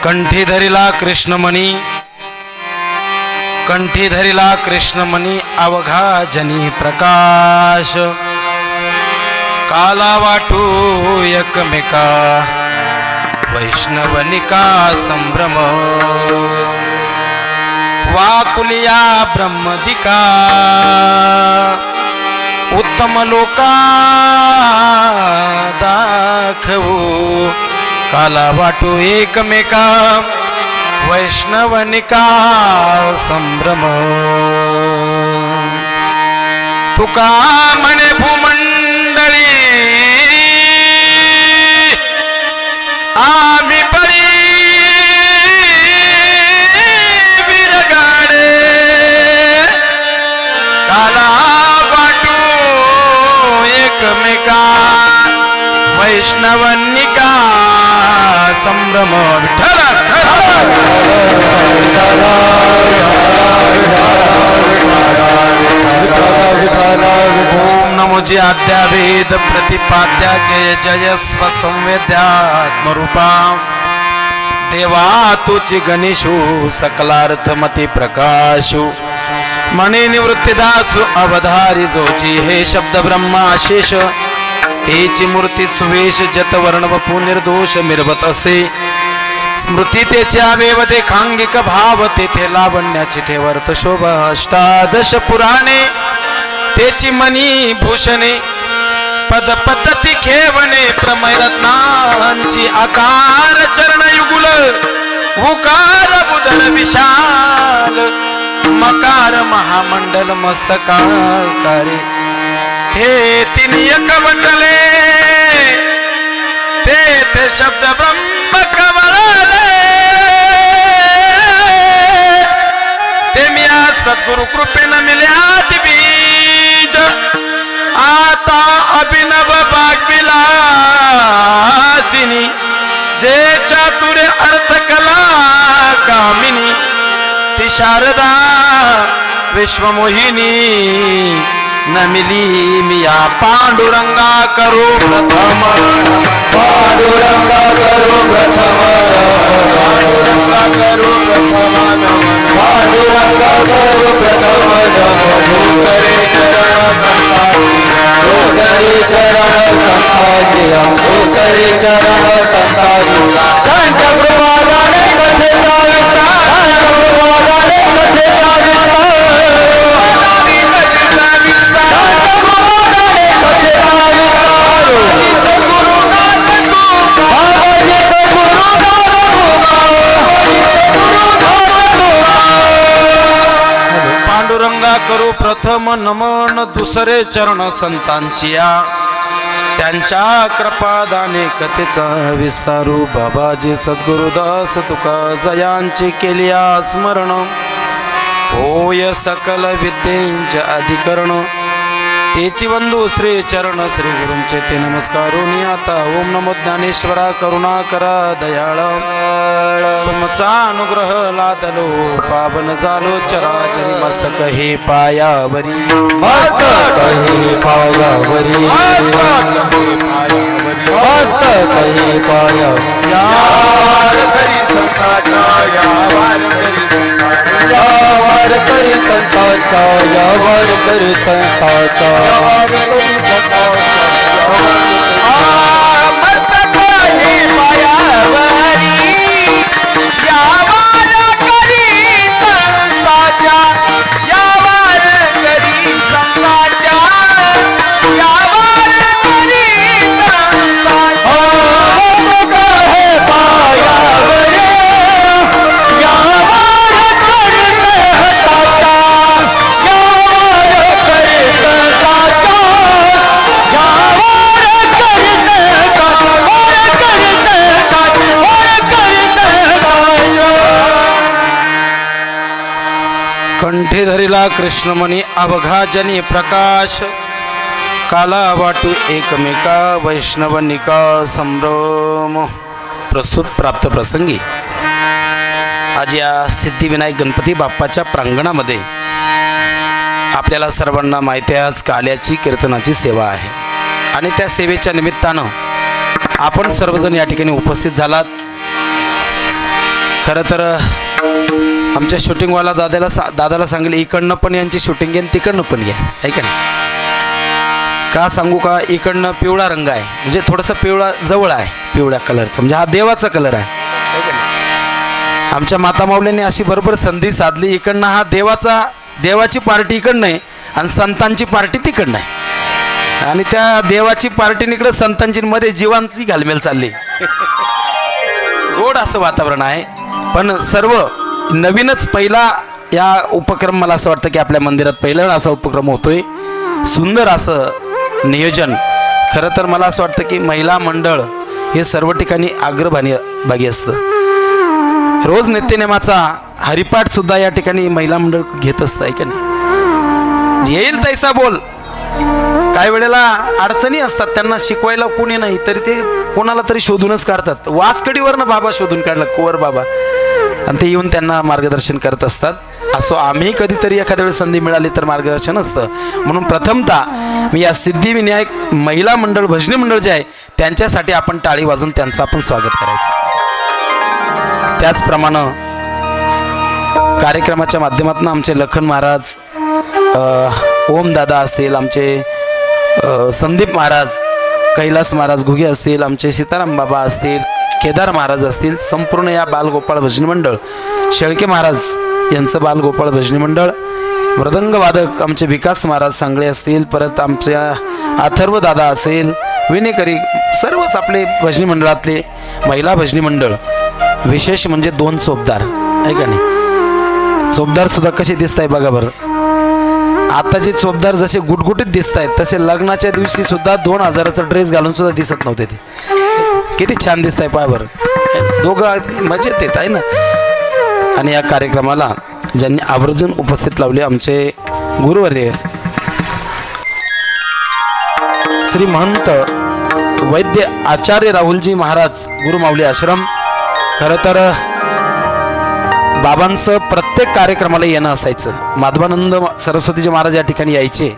कंठी धरिला कृष्णमणी, कंठी धरिला कृष्णमणी, अवघा जनी प्रकाश. काला वाटू एकमेका, वैष्णवनिका संभ्रम. वाकुलिया ब्रह्मदिका, उत्तम लोका दाखवू. काला वाटू एकमेका, वैष्णवनिका संभ्रम. तुका म्हणे भूमंडळी, आम्ही बळी विरगाडे. काला वाटू एकमेका, वैष्णवनिका संभ्रम. विठ्ठल ओम नमोजी आद्या वेद प्रतिपाद्या, जय जय स्वसंवेद्यात्मरूपा. देवा तुझी गणेशू, सकलार्थमती प्रकाशू. मणे निवृत्तिदासु अवधारी जोची, हे शब्द ब्रह्माशेष. तेची मूर्ती सुवेश, जत वर्ण वपू निर्दोष मिरवत असे. स्मृती तेचे अवेव देखांगिक भाव, तेथे लावण्याची ठेवर्थ शोभा. अष्टादश पुराणे तेची मनी भूषणे, पद पद्धती खेवणे. प्रमय रत्नांची आकार, चरण युगुल उकार. बुधन विशाल मकार, महामंडल मस्तकाकारे. हे तीन एकवटले, ते शब्द ब्रह्म कमळले. ते मी सद्गुरु कृपेनं मिळ्यात बीज. आता अभिनव बागविला सिनी, जे चातुर्य अर्थ कला कामिनी. ती शारदा विश्वमोहिनी, नमिली मिया पांडुरंगा करू प्रथम. पांडुरंगा करू प्रथम, पांडुरंगा करू प्रथम, पांडुरंगा करू प्रथम. करे करण करे करण कंठ प्रवादाने कथे पांडुरंगा करू प्रथम नमन. दुसरे चरण संतांचिया, त्यांच्या कृपादाने कथेचा विस्तारू. बाबाजी सद्गुरुदास तुका जयांची केली स्मरण. होय सकल विद्येंचे अधिकरण, तेची बंधू श्री चरण श्री गुरूंचे ते नमस्कारोनी. आता ओम नमो ज्ञानेश्वरा, करुणा करा दयाळ. तुमचा अनुग्रह लादलो, पावन झालो चराचरी. मस्तक हे पायावरी, मस्तक हे पायावरी, मस्तक हे पायावरी. यावार करी संताचा, यावार करी संताचा, यावर करी संताचा, यावर करी संताचा. मस्तक हे पायावरी, यावार करी संताचा, यावार करी संताचा, यावार करी संताचा. मस्तक हे पायावरी, यावर करी संताचा, यावर करी संताचा, यावर करी कंठी धरिला कृष्णमणी, अवघा जनी प्रकाश. काला वाटू एकमेका, वैष्णवनिका संभ्रम. प्रस्तुत प्राप्त प्रसंगी आज या सिद्धिविनायक गणपती बाप्पाच्या प्रांगणामध्ये आपल्याला सर्वांना माहिती आहे, आज काल्याची कीर्तनाची सेवा आहे आणि त्या सेवेच्या निमित्तानं आपण सर्वजण या ठिकाणी उपस्थित झालात. खरं तर आमच्या शूटिंगवाला दादाला सांगेल इकडनं पण यांची शूटिंग घ्या आणि तिकडनं पण घ्या, ऐका ना. का सांगू का, इकडनं पिवळा रंग आहे, म्हणजे थोडंसं पिवळा जवळ आहे पिवळ्या कलरचं, म्हणजे हा देवाचा कलर आहे, ऐका ना. आमच्या माता माऊलींनी अशी बरोबर संधी साधली, इकडनं हा देवाची पार्टी इकडनं आहे आणि संतांची पार्टी तिकडनं आहे, आणि त्या देवाची पार्टी इकडं संतांची मध्ये जीवांची घालमेल चालली. गोड असं वातावरण आहे. पण सर्व नवीनच पहिला या उपक्रम, मला असं वाटतं की आपल्या मंदिरात पहिला असा उपक्रम होतोय, सुंदर असं नियोजन. खरं तर मला असं वाटतं की महिला मंडळ हे सर्व ठिकाणी अग्रभागी असतं. रोज नित्यनेमाचा हरिपाठ सुद्धा या ठिकाणी महिला मंडळ घेत असतं, आहे का नाही. येईल तैसा बोल. काही वेळेला अडचणी असतात, त्यांना शिकवायला कोणी नाही तरी ते कोणाला तरी शोधूनच काढतात. वासकडीवरनं बाबा शोधून काढला, कुंवर बाबा, आणि ते येऊन त्यांना मार्गदर्शन करत असतात. असो आम्ही कधीतरी एखाद्या वेळेस संधी मिळाली तर मार्गदर्शन असतं. म्हणून प्रथमतः मी या सिद्धिविनायक महिला मंडळ भजनी मंडळ जे आहे त्यांच्यासाठी आपण टाळी वाजून त्यांचं आपण स्वागत करायचं. त्याचप्रमाणे कार्यक्रमाच्या माध्यमातून आमचे लखन महाराज, ओम दादा असतील, आमचे संदीप महाराज, कैलास महाराज घुगे असतील, आमचे सीताराम बाबा असतील, केदार महाराज असतील, संपूर्ण या बालगोपाळ भजनी मंडळ, शेळके महाराज यांचं बालगोपाळ भजनी मंडळ, मृदंगवादक आमचे विकास महाराज सांगळे असतील, परत आमच्या अथर्व दादा असेल, विनेकरी, सर्वच आपले भजनी मंडळातले महिला भजनी मंडळ. विशेष म्हणजे 2 चोपदार, आहे का नाही. चोपदार सुद्धा कसे दिसत आहे बघा बरं. आताचे चोपदार जसे गुटगुटीत दिसत आहेत तसे लग्नाच्या दिवशी सुद्धा 2000चा ड्रेस घालून सुद्धा दिसत नव्हते. ते किती छान दिसत आहे पाय बरं. दोघं मजेत येत आहे ना. आणि या कार्यक्रमाला ज्यांनी आवर्जून उपस्थित लावले आमचे गुरुवर्य श्री महंत वैद्य आचार्य राहुलजी महाराज गुरुमाऊली आश्रम. खरं तर बाबांचं प्रत्येक कार्यक्रमाला येणं असायचं. माधवानंद सरस्वतीजी महाराज या ठिकाणी यायचे.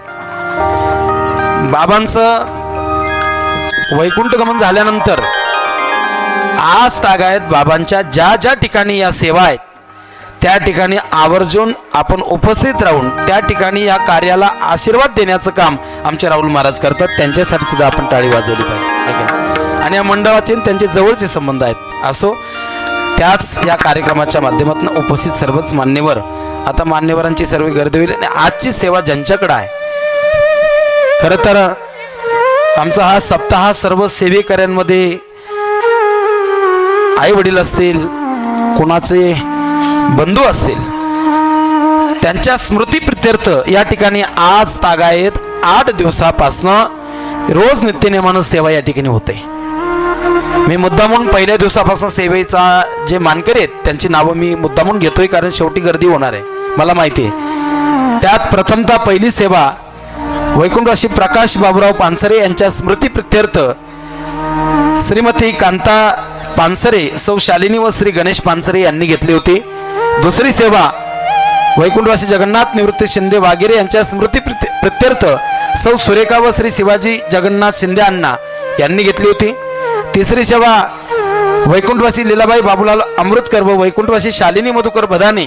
बाबांचं वैकुंठ गमन झाल्यानंतर आज तागायत बाबांच्या ज्या ज्या ठिकाणी या सेवा आहेत त्या ठिकाणी आवर्जून आपण उपस्थित राहून त्या ठिकाणी या कार्याला आशीर्वाद देण्याचं काम आमचे राहुल महाराज करतात. त्यांच्यासाठी सुद्धा आपण टाळी वाजवली पाहिजे. आणि या मंडळाचे त्यांचे जवळचे संबंध आहेत. असो त्याच या कार्यक्रमाच्या माध्यमातून उपस्थित सर्वच मान्यवर, आता मान्यवरांची सर्व गर्दी होईल आणि आजची सेवा ज्यांच्याकडे आहे. खरं तर आमचा हा सप्ताह सर्व सेवेकऱ्यांमध्ये आई वडील असतील, कोणाचे बंधू असतील, त्यांच्या स्मृतीप्रित्यर्थ या ठिकाणी आज तागायत 8 दिवसापासनं रोज नित्यनेमानं सेवा या ठिकाणी होते. मी मुद्दामून पहिल्या दिवसापासून सेवेचा जे मानकरी आहेत त्यांची नावं मी मुद्दामून घेतोय, कारण शेवटी गर्दी होणार आहे मला माहिती आहे. त्यात प्रथमतः पहिली सेवा वैकुंठवासी प्रकाश बाबूराव पानसरे यांच्या स्मृतीप्रित्यर्थ श्रीमती कांता पानसरे, सौ शालिनी व श्री गणेश पानसरे यांनी घेतली होती. दुसरी सेवा वैकुंठवासी जगन्नाथ निवृत्ती शिंदे वागेरे यांच्या स्मृतीप्रित्यर्थ सौ सुरेखा व श्री शिवाजी जगन्नाथ शिंदे अण्णा यांनी घेतली होती. तिसरी सेवा वैकुंठवासी लीलाबाई बाबूलाल अमृतकर व वैकुंठवासी शालिनी मधुकर बदाने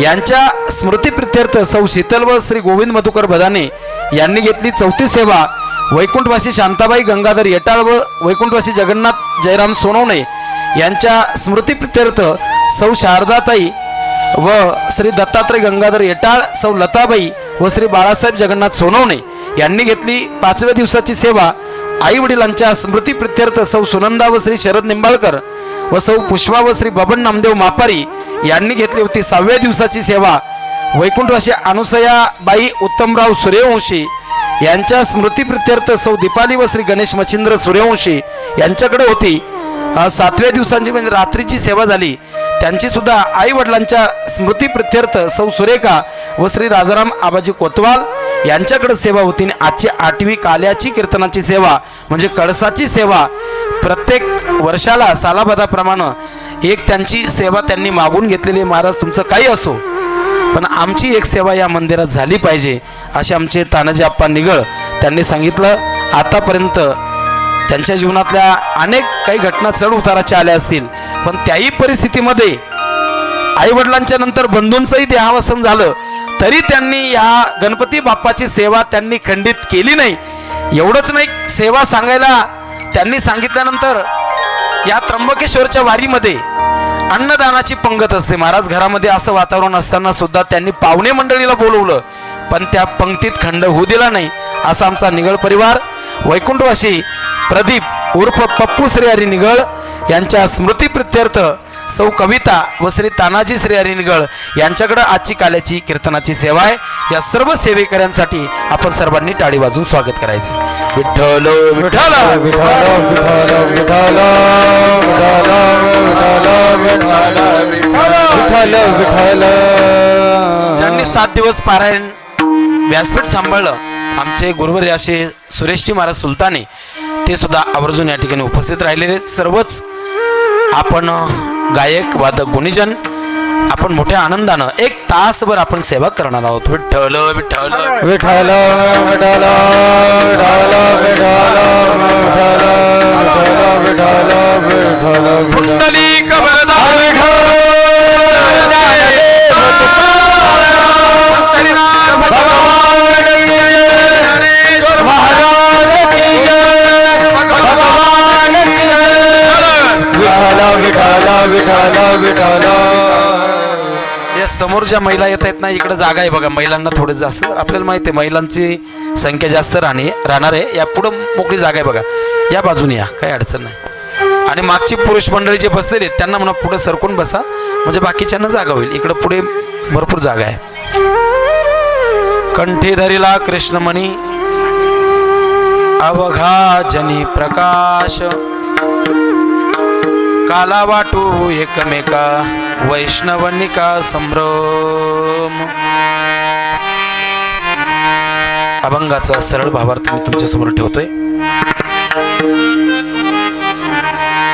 यांच्या स्मृतीप्रित्यर्थ सौ शीतल व श्री गोविंद मधुकर बदाने यांनी घेतली. चौथी सेवा वैकुंठवासी शांताबाई गंगाधर येटाळ व वैकुंठवासी जगन्नाथ जयराम सोनवणे यांच्या स्मृतीप्रित्यर्थ सौ शारदाताई व श्री दत्तात्रय गंगाधर येटाळ, सौ लताबाई व श्री बाळासाहेब जगन्नाथ सोनवणे यांनी घेतली. 5व्या दिवसाची सेवा आई वडिलांच्या स्मृतीप्रित्यर्थ सौ सुनंदा व श्री शरद निंबाळकर व सौ पुष्पा व श्री बबन नामदेव मापारी यांनी घेतली होती. 6व्या दिवसाची सेवा वैकुंठवासी अनुसयाबाई उत्तमराव सूर्यवंशी यांच्या स्मृतीप्रित्यर्थ सौ दीपाली व श्री गणेश मच्छिंद्र सूर्यवंशी यांच्याकडे होती. 7व्या दिवसांची म्हणजे रात्रीची सेवा झाली, त्यांची सुद्धा आई वडिलांच्या स्मृतीप्रित्यर्थ सौ सुरेखा व श्री राजाराम आबाजी कोतवाल यांच्याकडे सेवा होती. आजची 8वी काल्याची कीर्तनाची सेवा म्हणजे कळसाची सेवा. प्रत्येक वर्षाला सालाबदाप्रमाणे एक त्यांची सेवा त्यांनी मागून घेतलेली. महाराज तुमचं काही असो पण आमची एक सेवा या मंदिरात झाली पाहिजे असे आमचे तानाजी आप्पा निगळ त्यांनी सांगितलं. आतापर्यंत त्यांच्या जीवनातल्या अनेक काही घटना चढ उताराच्या आल्या असतील, पण त्याही परिस्थितीमध्ये आई वडिलांच्या नंतर बंधूंचंही देहावसन झालं तरी त्यांनी या गणपती बाप्पाची सेवा त्यांनी खंडित केली नाही. एवढंच नाही, सेवा सांगायला त्यांनी सांगितल्यानंतर या त्र्यंबकेश्वरच्या वारीमध्ये अन्नदानाची पंगत असते. महाराज घरामध्ये असं वातावरण असताना सुद्धा त्यांनी पाहुणे मंडळीला बोलवलं, पण त्या पंक्तीत खंड होऊ दिला नाही. असा आमचा निगळ परिवार वैकुंठवासी प्रदीप उर्फ पप्पू श्री हरी निगळ यांच्या स्मृतीप्रित्यर्थ सौ कविता व श्री तानाजी श्री हरी निगळ यांच्याकडे आजची काल्याची कीर्तनाची सेवा आहे. या सर्व सेवेकऱ्यांसाठी आपण सर्वांनी टाळी वाजून स्वागत करायचे. विठ्ठल विठ्ठल ज्यांनी 7 दिवस पारायण व्यासपीठ सांभाळलं आमचे गुरुवर्य असे सुरेशजी महाराज सुलताने, ते सुद्धा आवर्जून या ठिकाणी उपस्थित राहिलेले. सर्वच आपण गायक वादक गुणीजन आपण मोठ्या आनंदानं 1 तासभर आपण सेवा करणार आहोत. विठ्ठल विठ्ठल विठ्ठल विठ्ठल पुंडलिक वरदा या समोर ज्या महिला येत आहेत ना, इकडे जागा आहे बघा. महिलांना थोडं जास्त, आपल्याला माहिती आहे महिलांची संख्या जास्त राहणार आहे. या पुढं मोकळी जागा आहे बघा, या बाजूने या, काही अडचण नाही. आणि मागची पुरुष मंडळी जे बसलेले त्यांना म्हणा पुढे सरकून बसा, म्हणजे बाकीच्यांना जागा होईल. इकडं पुढे भरपूर जागा आहे. कंठी धरिला कृष्णमणी अवघा जनी प्रकाश, काला वाटू एकमेका वैष्णवनिका संभ्रम. अभंगाचा सरळ भावार्थ मी तुमच्या समोर ठेवतोय.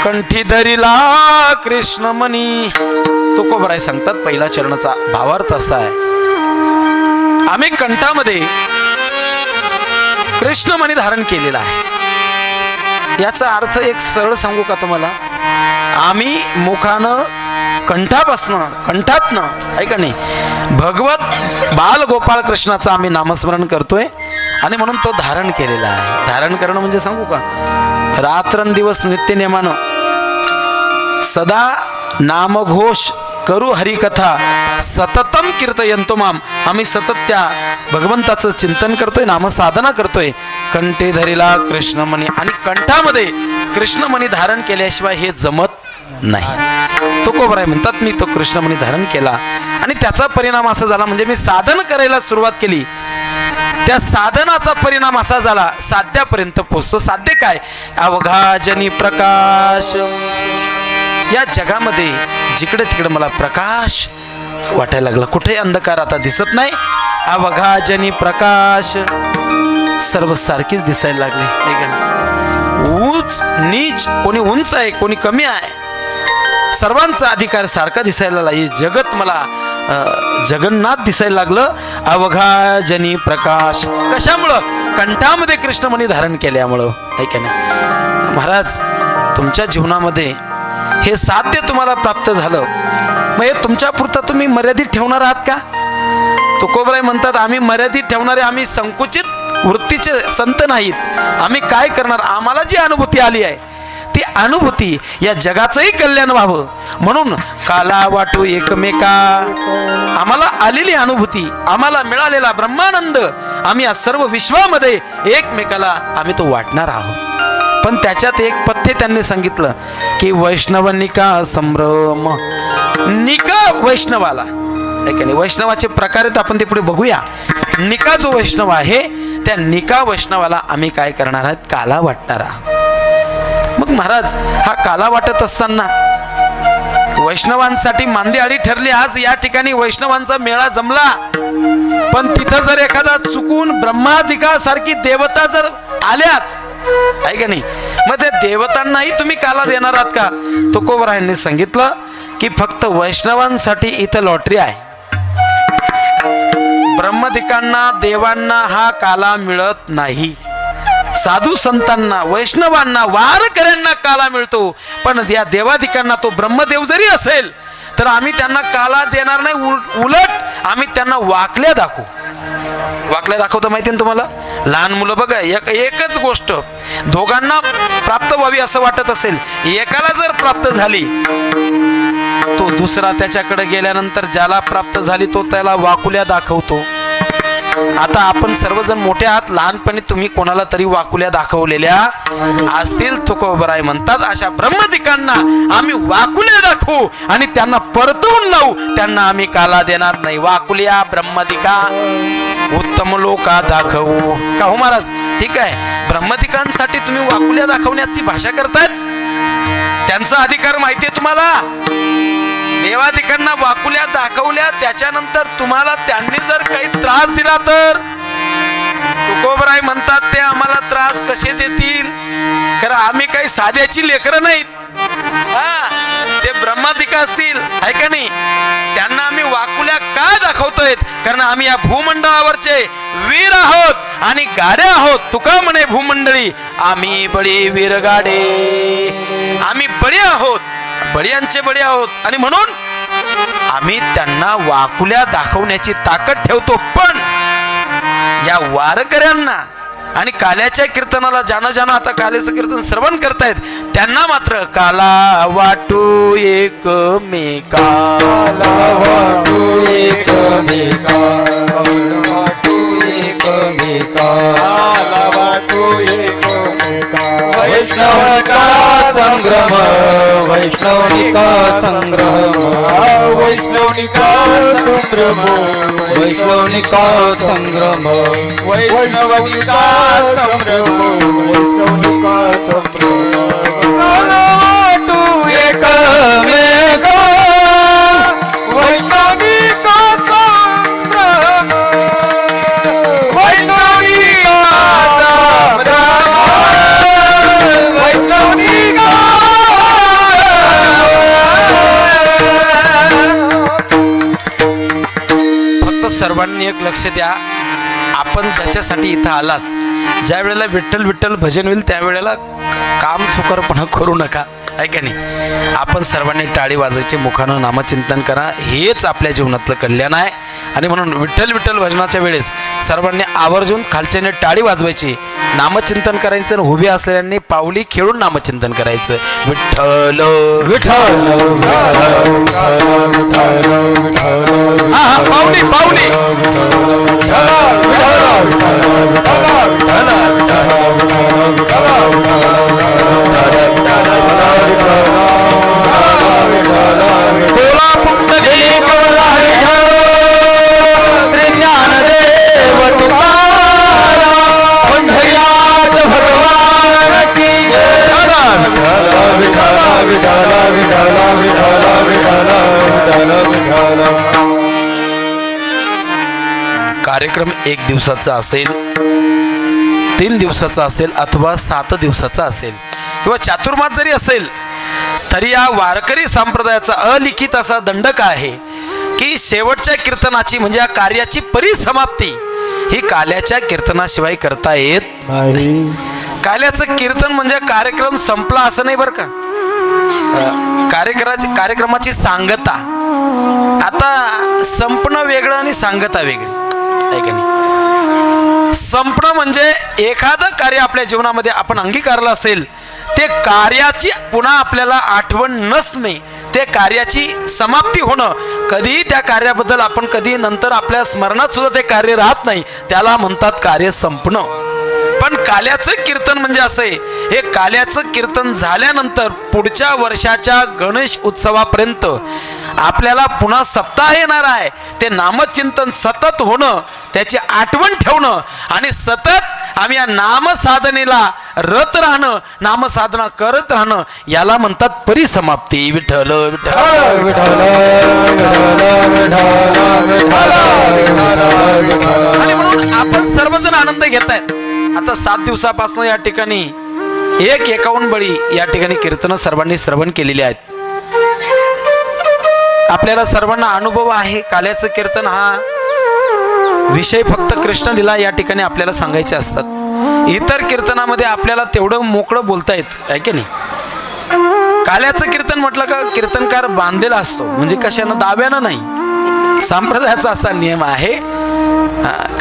कंठी धरिला कृष्णमणी, तुकोबराय सांगतात पहिला चरणाचा भावार्थ असा आहे, आम्ही कंठामध्ये कृष्णमणी धारण केलेला आहे. याचा अर्थ एक सरळ सांगू का तुम्हाला, आम्ही मुखानं कंठातनं आहे का नाही भगवत बाल गोपाळ कृष्णाचं आम्ही नामस्मरण करतोय आणि म्हणून तो धारण केलेला आहे. धारण करणं म्हणजे सांगू का, रात्रंदिवस नित्यनेमानं सदा नामघोष करू हरिकथा सततम कीर्तयंतो माम. आम्ही सतत त्या भगवंताचं चिंतन करतोय, नामसाधना करतोय. कंठे धरिला कृष्णमणी, आणि कंठामध्ये कृष्णमणी धारण केल्याशिवाय हे जमत नाही. तुकोबराय म्हणतात मी तो कृष्णमणी धारण केला आणि त्याचा परिणाम असा झाला, म्हणजे मी साधन करायला सुरुवात केली, त्या साधनाचा परिणाम असा झाला साध्यापर्यंत पोचतो. साध्य काय, अवघा जनी प्रकाश. या जगामध्ये जिकडे तिकडे मला प्रकाश वाटायला लागला, कुठे अंधकार आता दिसत नाही. अवघा जनी प्रकाश, सर्व सारखीच दिसायला लागले. उंच नीच, कोणी उंच आहे कोणी कमी आहे, सर्वांचा अधिकार सारखा दिसायला लागला. जगत मला जगन्नाथ दिसायला लागलं. अवघा जनी प्रकाश, कशामुळं, कंठामध्ये कृष्णमणी धारण केल्यामुळं. ऐका नाही महाराज, तुमच्या जीवनामध्ये हे साध्य तुम्हाला प्राप्त झालं, मग हे तुमच्या पुरतं तुम्ही मर्यादित ठेवणार आहात का? तुकोबराय म्हणतात आम्ही मर्यादित ठेवणारे, आम्ही संकुचित वृत्तीचे संत नाहीत. आम्ही काय करणार, आम्हाला जी अनुभूती आली आहे ती अनुभूती या जगाचंही कल्याण व्हावं म्हणून काला वाटू एकमेका. आम्हाला आलेली अनुभूती, आम्हाला मिळालेला ब्रह्मानंद आम्ही या सर्व विश्वामध्ये एकमेकाला आम्ही तो वाटणार आहोत. पण त्याच्यात एक पथ्य त्यांनी सांगितलं की वैष्णवनिका संभ्रम. निका वैष्णवाला, वैष्णवाचे प्रकार आहेत, आपण ते पुढे बघूया. निका जो वैष्णव आहे त्या निका वैष्णवाला आम्ही काय करणार आहोत, काला वाटणार आहोत. मग महाराज, हा काला वाटत असताना वैष्णवांसाठी मांदी आडी ठरली. आज या ठिकाणी वैष्णवांचा मेळा जमला, पण तिथं जर एखादा चुकून ब्रह्मादिका सारखी देवता जर आल्याच, आहे का नाही, मग त्या देवतांनाही तुम्ही काला देणार आहात का? तुकोबरायांनी सांगितलं की फक्त वैष्णवांसाठी इथं लॉटरी आहे. ब्रह्मदिकांना देवांना हा काला मिळत नाही. साधू संतांना, वैष्णवांना, वारकऱ्यांना काला मिळतो, पण या देवादिकांना तो ब्रह्मदेव जरी असेल तर आम्ही त्यांना काला देणार नाही, उलट आम्ही त्यांना वाकल्या दाखवू. वाकल्या दाखवतं माहिती ना तुम्हाला? लहान मुलं बघा, एकच गोष्ट दोघांना प्राप्त व्हावी असं वाटत असेल, एकाला जर प्राप्त झाली तो दुसरा त्याच्याकडे गेल्यानंतर ज्याला प्राप्त झाली तो त्याला वाकुल्या दाखवतो. आता आपण सर्वजण मोठे आहात, लहानपणी तुम्ही कोणाला तरी वाकुल्या दाखवलेल्या असतील. तुकोबराय म्हणतात अशा ब्रह्मदिकांना आम्ही वाकुल्या दाखवू आणि त्यांना परतवून लावू, त्यांना आम्ही काला देणार नाही. वाकुल्या ब्रह्मदिका उत्तम लोका दाखवू. का हो महाराज? ठीक आहे, ब्रह्मदिकांसाठी तुम्ही वाकुल्या दाखवण्याची भाषा करतायत, त्यांचा अधिकार माहितीये तुम्हाला. देवादिकांना वाकुल्या दाखवल्या, त्याच्यानंतर तुम्हाला त्यांनी जर काही त्रास दिला तर तुकोबराय म्हणतात ते आम्हाला त्रास कसे देतील, कारण आम्ही काही साध्याची लेकरं नाहीत. ते ब्रह्मादिका असतील आहे का नाही, त्यांना आम्ही वाकुल्या का दाखवतोय? कारण आम्ही या भूमंडळावरचे वीर आहोत आणि गाड्या आहोत. तुका म्हणे भूमंडळी आम्ही बळी वीर गाडे, आम्ही बळी आहोत, बळीयांचे बळी आहोत आणि म्हणून आम्ही त्यांना वाकुल्या दाखवण्याची ताकद ठेवतो. पण या वारकऱ्यांना आणि काल्याच्या कीर्तनाला ज्यानं आता काल्याचं कीर्तन श्रवण करतायत त्यांना मात्र काला वाटू एकमेकाला, वाटू एकमेकाला, वाटू एकमेकाला. वैष्णवनिका संग्रह, वैष्णवनिका संग्रह, वैष्णवनिका संग्रह, वैष्णवनिका संग्रह, वैष्णवनिका संग्रह, वैष्णवनिका संग्रह. वाटू एकमेका, वैष्णवनिका संग्रह, वैष्णवनिका सर्वांनी एक लक्ष द्या, आपण ज्याच्यासाठी इथं आलात, ज्या वेळेला विठ्ठल विठ्ठल भजन होईल त्यावेळेला काम चुकारपणा करू नका, आहे का नाही? आपण सर्वांनी टाळी वाजायचे, मुखानं नामचिंतन करा, हेच आपल्या जीवनातलं कल्याण आहे. आणि म्हणून विठ्ठल विठ्ठल भजनाच्या वेळेस सर्वांनी आवर्जून खालच्याने टाळी वाजवायची, नामचिंतन करायचं आणि उभे असलेल्यांनी पावली खेळून नामचिंतन करायचं. विठ्ठल विठ्ठल, हा पावली पावली. कार्यक्रम 1 दिवसाचा असेल, 3 दिवसाचा असेल अथवा 7 दिवसाचा असेल किंवा चातुर्मास जरी असेल तरी या वारकरी संप्रदायाचा अलिखित असा दंडक आहे की शेवटच्या कीर्तनाची म्हणजे या कार्याची परिसमाप्ती ही काल्याच्या कीर्तनाशिवाय करता येत नाही. काल्याचं कीर्तन म्हणजे कार्यक्रम संपला असं नाही बरं का. कार्यक्रमाची सांगता, आता संपणं वेगळं आणि सांगता वेगळी, आहे का नाही? संपणं म्हणजे एखादं कार्य आपल्या जीवनामध्ये आपण अंगीकारलं असेल, ते कार्याची पुन्हा आपल्याला आठवण नसणे, ते कार्याची समाप्ती होणं, कधी त्या कार्याबद्दल आपण कधी नंतर आपल्या स्मरणात सुद्धा ते कार्य राहत नाही, त्याला म्हणतात कार्य संपणं. पण काल्याचं कीर्तन म्हणजे असं आहे, हे काल्याचं कीर्तन झाल्यानंतर पुढच्या वर्षाच्या गणेश उत्सवापर्यंत आपल्याला पुन्हा सप्ताह येणार आहे. ते नामचिंतन सतत होणं, त्याची आठवण ठेवणं आणि सतत आम्ही या नामसाधनेला रत राहणं, नामसाधना करत राहणं, याला म्हणतात परिसमाप्ती. विठ्ठल विठ्ठल आणि म्हणून आपण सर्वजण आनंद घेत आहेत. आता 7 दिवसापासून या ठिकाणी 51 बळी या ठिकाणी कीर्तन सर्वांनी श्रवण केलेली आहेत. आपल्याला सर्वांना अनुभव आहे. काल्याचं कीर्तन हा विषय फक्त कृष्ण लीला या ठिकाणी आपल्याला सांगायचे असतात. इतर कीर्तनामध्ये आपल्याला तेवढं मोकळं बोलता येत आहे की नाही. काल्याचं कीर्तन म्हटलं का कीर्तनकार बांधलेला असतो, म्हणजे कशानं, दाव्यानं नाही. संप्रदायाचा असा नियम आहे.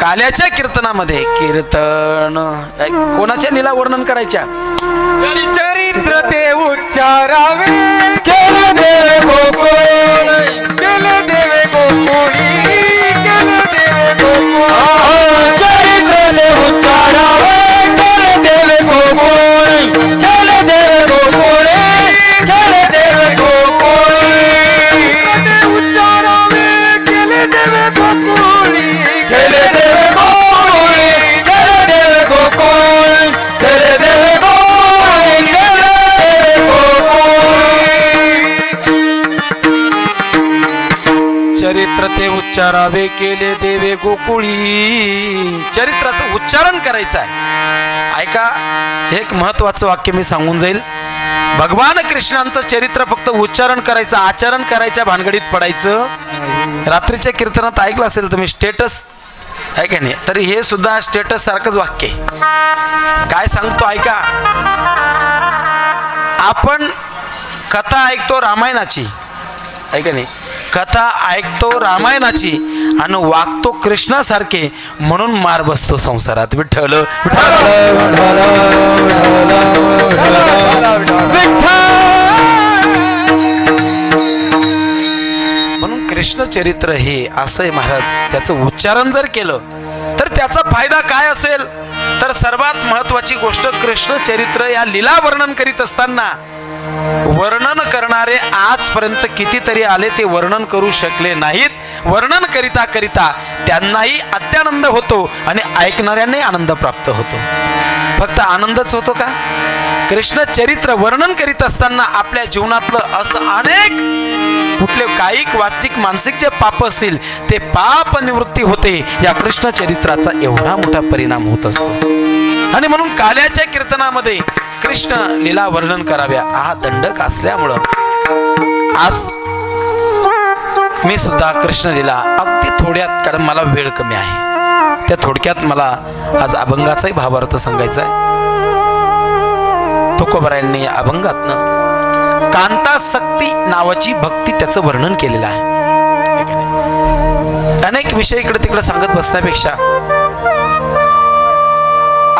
काल्याच्या कीर्तनामध्ये कीर्तन कोणाच्या लीला वर्णन करायच्या? चरित्र ते उच्चारावे, केले देवे गोकुळी, केले देवे गोकुळी, केले देवे गोकुळी. चरित्र ते उच्चारावे, केले देवे गोकुळी, केले देवे गोकुळी, केले देवे गोकुळी. उच्चारावे, केले देवे गोकुळी, केले देवे गोकुळी, केले देवे गोकुळी, केले देवे गोकुळी, केले देवे गोकुळी. चरित्र ते उच्चारावे, केले देवे गोकुळी. चरित्राचं उच्चारण करायचं आहे. ऐका, एक महत्वाचं वाक्य मी सांगून जाईल. भगवान कृष्णांचं चरित्र फक्त उच्चारण करायचं, आचरण करायच्या भानगडीत पडायचं. रात्रीच्या कीर्तनात ऐकलं असेल तुम्ही, स्टेटस आहे का नाही, तरी हे सुद्धा स्टेटस सारखंच वाक्य आहे. काय सांगतो ऐका. आपण कथा ऐकतो रामायणाची, आहे का नाही, कथा ऐकतो रामायणाची आणि वागतो कृष्णासारखे, म्हणून मार बसतो संसारात. विठ्ठल म्हणून कृष्ण चरित्र हे असं आहे महाराज. त्याचं उच्चारण जर केलं तर त्याचा फायदा काय असेल, तर सर्वात महत्वाची गोष्ट, कृष्ण चरित्र या लीला वर्णन करीत असताना वर्णन करणारे आजपर्यंत कितीतरी आले, ते वर्णन करू शकले नाहीत. वर्णन करिता करिता त्यांनाही अत्यानंद होतो आणि ऐकणाऱ्यांनाही आनंद प्राप्त होतो. फक्त आनंदच होतो का? कृष्ण चरित्र वर्णन करीत असताना आपल्या जीवनातलं असं अनेक कुठले कायिक, वाचिक, मानसिक जे पाप असतील ते पाप निवृत्ती होते. या कृष्ण चरित्राचा एवढा मोठा परिणाम होत असतो. आणि म्हणून काल्याच्या कीर्तनामध्ये कृष्ण लीला वर्णन कराव्या हा दंडक असल्यामुळं आज मी सुद्धा कृष्ण लीला अगदी थोड्यात, कारण मला वेळ कमी आहे, त्या थोडक्यात मला आज अभंगाचाही भावार्थ सांगायचा आहे. तुकोबरायांनी या अभंगातनं कांतासक्ती नावाची भक्ती त्याचं वर्णन केलेलं आहे. अनेक विषय इकडे तिकडे सांगत बसण्यापेक्षा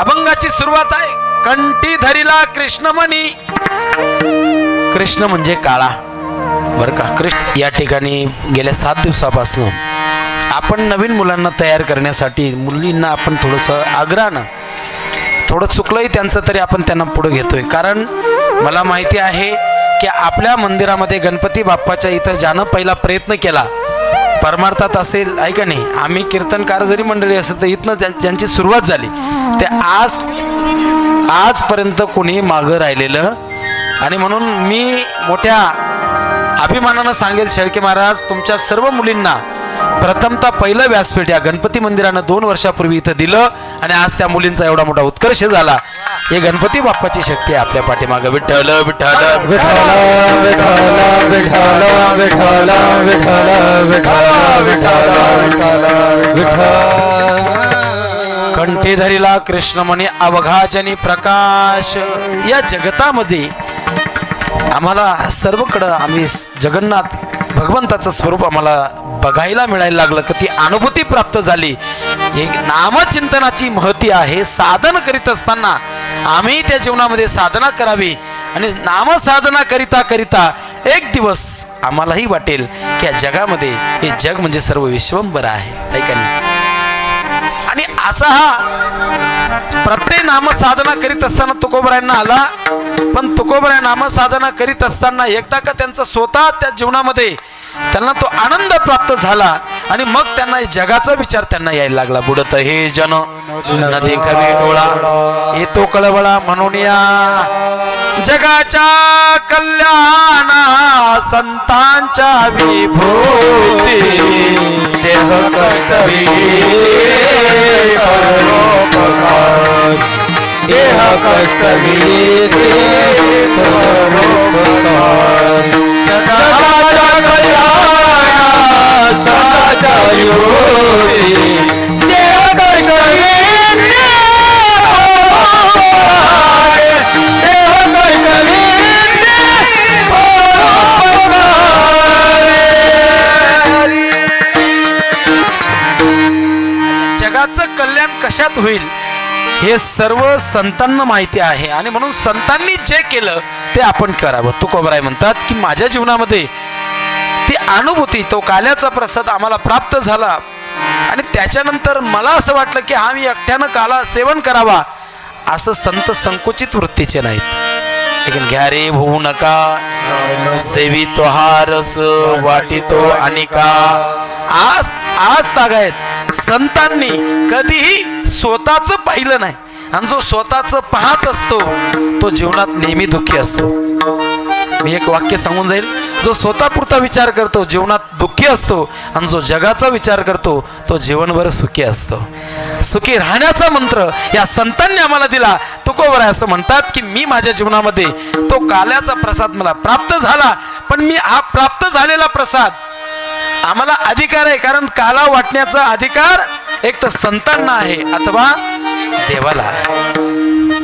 अभंगाची सुरुवात आहे, कंठी धरिला कृष्णमणी. कृष्ण म्हणजे काळा, बर का. कृष्ण या ठिकाणी गेल्या 7 दिवसापासून आपण नवीन मुलांना तयार करण्यासाठी, मुलींना आपण थोडंसं आग्रहानं, थोडं चुकलंही त्यांचं तरी आपण त्यांना पुढे घेतोय. कारण मला माहिती आहे की आपल्या मंदिरामध्ये गणपती बाप्पाच्या इथं ज्यानं पहिला प्रयत्न केला, परमार्थात असेल, ऐका नाही, आम्ही कीर्तनकार जरी मंडळी असेल तर इथनं ज्यांची सुरुवात झाली ते आजपर्यंत कोणी मागं राहिलेलं. आणि म्हणून मी मोठ्या अभिमानानं सांगेल, शेळके महाराज तुमच्या सर्व मुलींना प्रथमतः पहिलं व्यासपीठ या गणपती मंदिरानं 2 वर्षापूर्वी इथं दिलं आणि आज त्या मुलींचा एवढा मोठा उत्कर्ष झाला. हे गणपती बाप्पाची शक्ती आहे आपल्या पाठीमागं. विठ्ठल विठ्ठल कंठी धरिला कृष्णमणी अवघाजनी प्रकाश. या जगतामध्ये आम्हाला सर्वकडं आम्ही जगन्नाथ भगवंताचं स्वरूप आम्हाला बघायला मिळायला लागलं, की ती अनुभूती प्राप्त झाली. एक नामचिंतनाची महती आहे. साधन करीत असताना आम्ही त्या जीवनामध्ये साधना करावी आणि नामसाधना करिता करिता एक दिवस आम्हालाही वाटेल की या जगामध्ये हे जग म्हणजे सर्व विश्वंभर आहे, ऐका नाही. आणि असा हा प्रत्येक नामसाधना करीत असताना तुकोबरायांना आला. पण तुकोबराय नामसाधना करीत असताना एकदा का त्यांचा स्वतः त्या जीवनामध्ये त्यांना तो आनंद प्राप्त झाला आणि मग त्यांना जगाचा विचार त्यांना यायला लागला. बुडत हे जन नदी कवी डोळा येतो कळवळा म्हणून या जगाच्या कल्याणा संतांच्या विभूती देह कर्तवी देह कर्तवी जगाच्या कल्याणा संतांच्या विभूती देह कर्तवी देह कर्तवी कशात होईल हे सर्व संतांना माहिती आहे आणि म्हणून संतांनी जे केलं ते आपण करावं. तुकोबराय म्हणतात की माझ्या जीवनामध्ये ती अनुभूती, तो काल्याचा प्रसाद आम्हाला प्राप्त झाला आणि त्याच्यानंतर मला असं वाटलं की आम्ही एकट्यानं काला सेवन करावा. असं संत संकुचित वृत्तीचे नाहीत. लेकिन घ्या रे होऊ नका सेवी तो हा रस वाटितो अनिका. आज आज तागायत संतांनी कधीही स्वतःच पाहिलं नाही आणि जो स्वतःच पाहत असतो तो जीवनात नेहमी दुःखी असतो. मी एक वाक्य सांगून जाईल, जो स्वतःपुरता विचार करतो जीवनात दुःखी असतो आणि जो जगाचा विचार करतो तो जीवनभर सुखी असतो. सुखी राहण्याचा मंत्र या संतांनी आम्हाला दिला. तुकोबराय असं म्हणतात की मी माझ्या जीवनामध्ये तो काल्याचा प्रसाद मला प्राप्त झाला, पण मी हा प्राप्त झालेला प्रसाद आम्हाला अधिकार आहे, कारण काला वाटण्याचा अधिकार एक तर संतांना आहे अथवा देवाला आहे.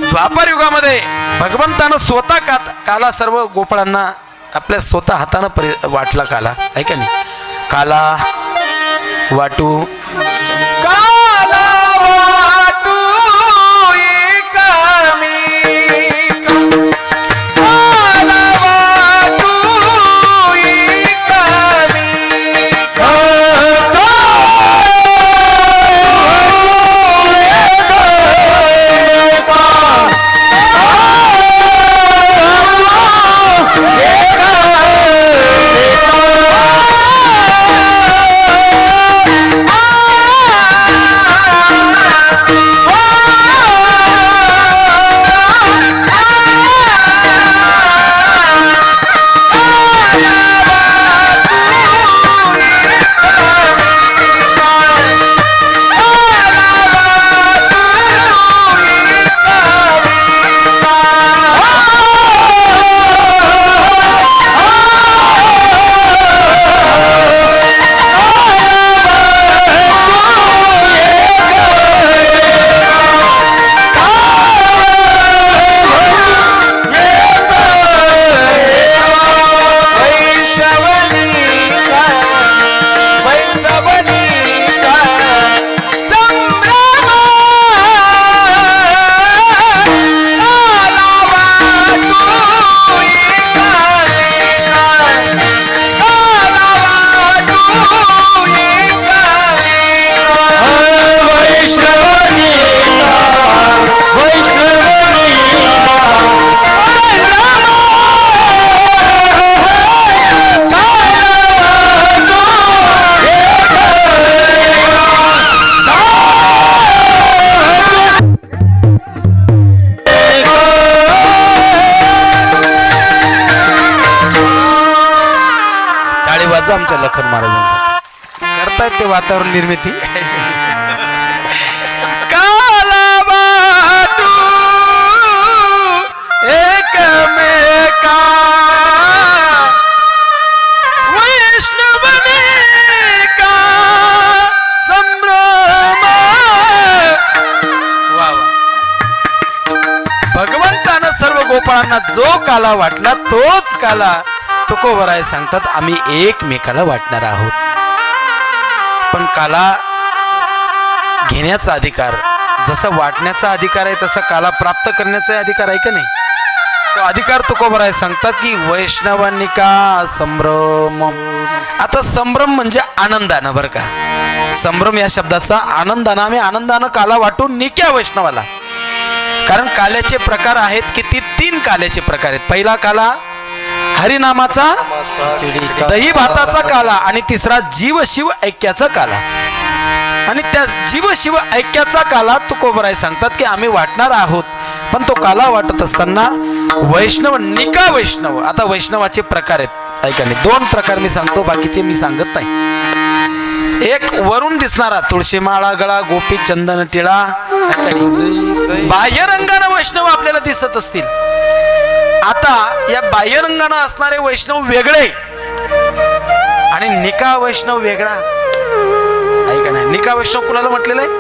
द्वापर युगामध्ये भगवंतानं स्वतः काला सर्व गोपाळांना आपल्या स्वतः हातानं वाटला काला. आहे का नाही? काला वाटू आमच्या लखन महाराजांसाठी करतायत ते वातावरण निर्मिती. काला वाटू एकमेका वैष्णवने का संभ्रम. वा वा. भगवंतानं सर्व गोपाळांना जो काला वाटला तोच काला तुकोबराय सांगतात आम्ही एकमेकाला वाटणार आहोत. पण काला घेण्याचा अधिकार, जसं वाटण्याचा अधिकार आहे तसा काला प्राप्त करण्याचा अधिकार आहे का नाही? तो अधिकार तुकोबराय सांगतात की वैष्णवानिका संभ्रम. आता संभ्रम म्हणजे आनंदानं, बरं का. संभ्रम या शब्दाचा आनंदानं, आम्ही आनंदानं काला वाटून निक्या वैष्णवाला. कारण काल्याचे प्रकार आहेत की ती 3 काल्याचे प्रकार आहेत. पहिला काला हरिनामाचा, दही भाताचा काला आणि तिसरा जीव शिव ऐक्याचा काला. आणि त्या जीव शिव ऐक्याचा काला तुकोबराय सांगतात की आम्ही वाटणार आहोत. पण तो काला वाटत असताना वैष्णव निका वैष्णव. आता वैष्णवाचे प्रकार आहेत, ऐका नाही, 2 प्रकार मी सांगतो, बाकीचे मी सांगत नाही. एक वरून दिसणारा तुळशी माळा गळा गोपी चंदन टिळा, बाह्य रंगाने वैष्णव आपल्याला दिसत असतील. आता या बाह्य रंगाने असणारे वैष्णव वेगळे आणि निका वैष्णव वेगळा. ऐका नाही, निका वैष्णव कुणाला म्हटलेलं आहे?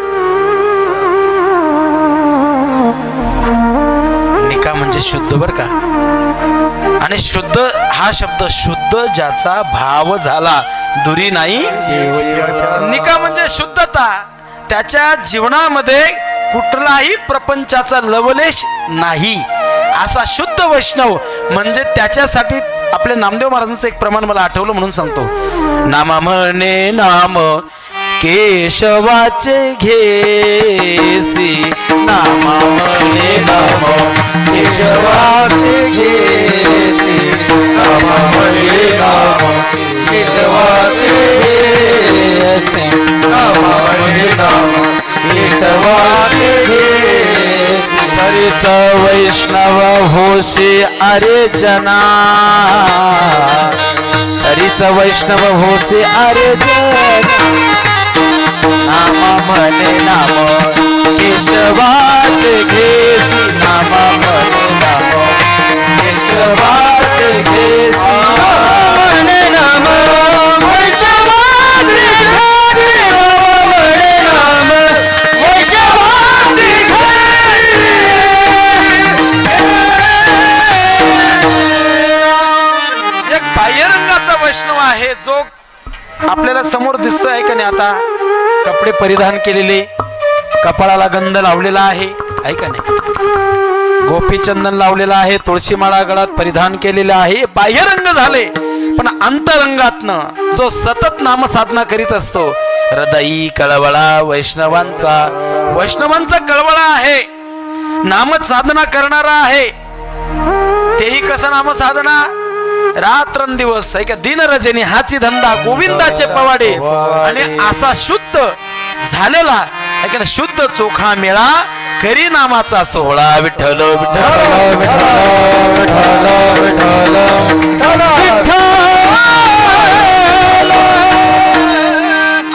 निका म्हणजे शुद्ध, बर का. आणि शुद्ध हा शब्द शुद्ध ज्याचा भाव झाला दुरी नाही. निका म्हणजे शुद्धता. त्याच्या जीवनामध्ये कुठलाही प्रपंचाचा लवलेश नाही असा शुद्ध वैष्णव म्हणजे त्याच्यासाठी आपल्या नामदेव महाराजांचं एक प्रमाण मला आठवलं म्हणून सांगतो. नामा म्हणे नाम केशवाचे घेसी, नामा म्हणे नाम केशवाचे घेसी, नामा म्हणे नाम केशवाचे घेसी, नामा म्हणे नाम केशवाचे घेसी. तरीच वैष्णव होशी अरे जना, तरीच वैष्णव होशी अरे जना. नाम म्हणे नाम केशवाचे घेसी, नाम म्हणे नाम केशवाचे घेसी, नाम म्हणे नाम वैष्णवाचे घेसी, नाम म्हणे नाम वैष्णवाचे घेसी. एक बाह्यरंगाचा वैष्णव आहे जो आपल्याला समोर दिसतोय आहे का नाही. आता कपडे परिधान केलेले, कपाळाला गंध लावलेला आहे का नाही, गोपीचंदन लावलेला आहे, तुळशी माळा गळ्यात परिधान केलेला आहे, बाह्यरंग झाले. पण अंतरंगातनं जो सतत नामसाधना करीत असतो, हृदयी कळवळा वैष्णवांचा कळवळा आहे, नामसाधना करणारा आहे. तेही कसं नामसाधना, रात्रंदिवस आहे का, दिन रजनी हाची धंदा गोविंदाचे पवाडे. आणि असा शुद्ध झालेला आहे का, शुद्ध चोखा मेळा करी नामाचा सोहळा. विठ्ठल विठ्ठल विठ्ठल विठ्ठल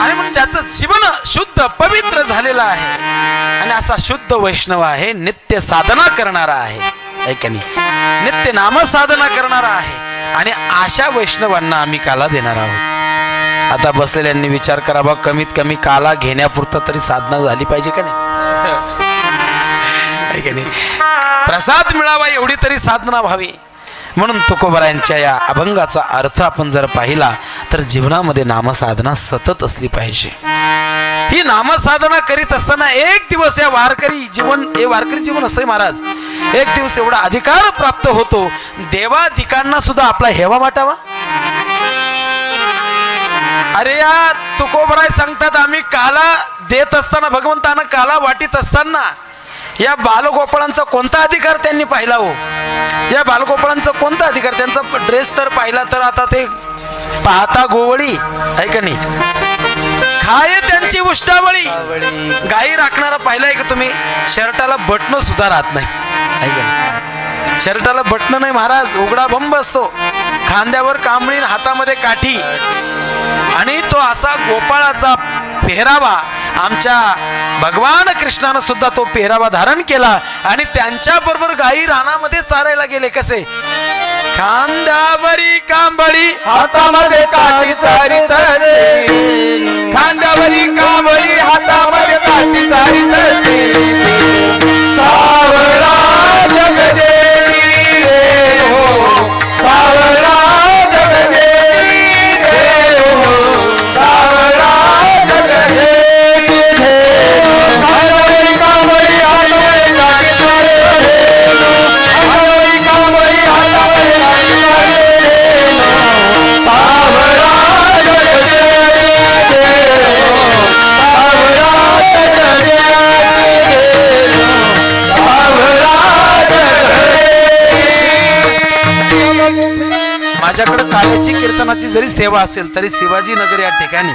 आणि म्हणून ज्याचं जीवन शुद्ध पवित्र झालेलं आहे आणि असा शुद्ध वैष्णव आहे, नित्य साधना करणारा आहे का नाही, नित्य नामसाधना करणारा आहे. आणि अशा वैष्णवांना आम्ही काला देणार आहोत. आता बसलेल्यांनी विचार करावा, कमीत कमी काला घेण्यापुरता तरी साधना झाली पाहिजे का नाही, प्रसाद मिळावा एवढी तरी साधना व्हावी. म्हणून तुकोबारायांच्या या अभंगाचा अर्थ आपण जर पाहिला तर जीवनामध्ये नामसाधना सतत असली पाहिजे. ही नामसाधना करीत असताना एक दिवस या वारकरी जीवन असं महाराज, एक दिवस एवढा अधिकार प्राप्त होतो, देवाधिकांना सुद्धा आपला हेवा वाटावा. अरे या तुकोबराय सांगतात, आम्ही काला देत असताना, भगवंतानं काला वाटीत असताना या बालगोपाळांचा कोणता अधिकार त्यांनी पाहिला हो. या बालगोपाळांचा कोणता अधिकार, त्यांचा ड्रेस तर पाहिला तर आता ते पाहता गोवळी आहे का नाही, खाय त्यांची उष्टावळी. गाई राखणारा पाहिलाय का तुम्ही, शर्टाला बटन सुद्धा राहत नाही आहे का नाही, शर्टाला बटन नाही महाराज, उघडा बंब असतो, खांद्यावर कांबळी, हातामध्ये काठी. आणि तो असा गोपाळाचा पेहरावा आमच्या भगवान कृष्णानं सुद्धा तो पेहरावा धारण केला. आणि त्यांच्या बरोबर गायी रानामध्ये चारायला गेले. कसे, खांद्यावरी कांबळी, हातामध्ये काठी चारी तळते, खांद्यावरी कांबळी, हातामध्ये काठी चारी तळते. सावळा जगदेवी रे हो, सावळा जगदेवी रे हो, सावळा जगदेवी रे हो. हातावरी कांबळी, हातामध्ये काठी चारी तळते, हातावरी कांबळी, हातामध्ये काठी चारी तळते. सावळा जगदेवी रे हो, सावळा जगदेवी रे हो, सावळा जगदेवी. माझ्याकडे काल्याची कीर्तनाची जरी सेवा असेल तरी शिवाजीनगर या ठिकाणी,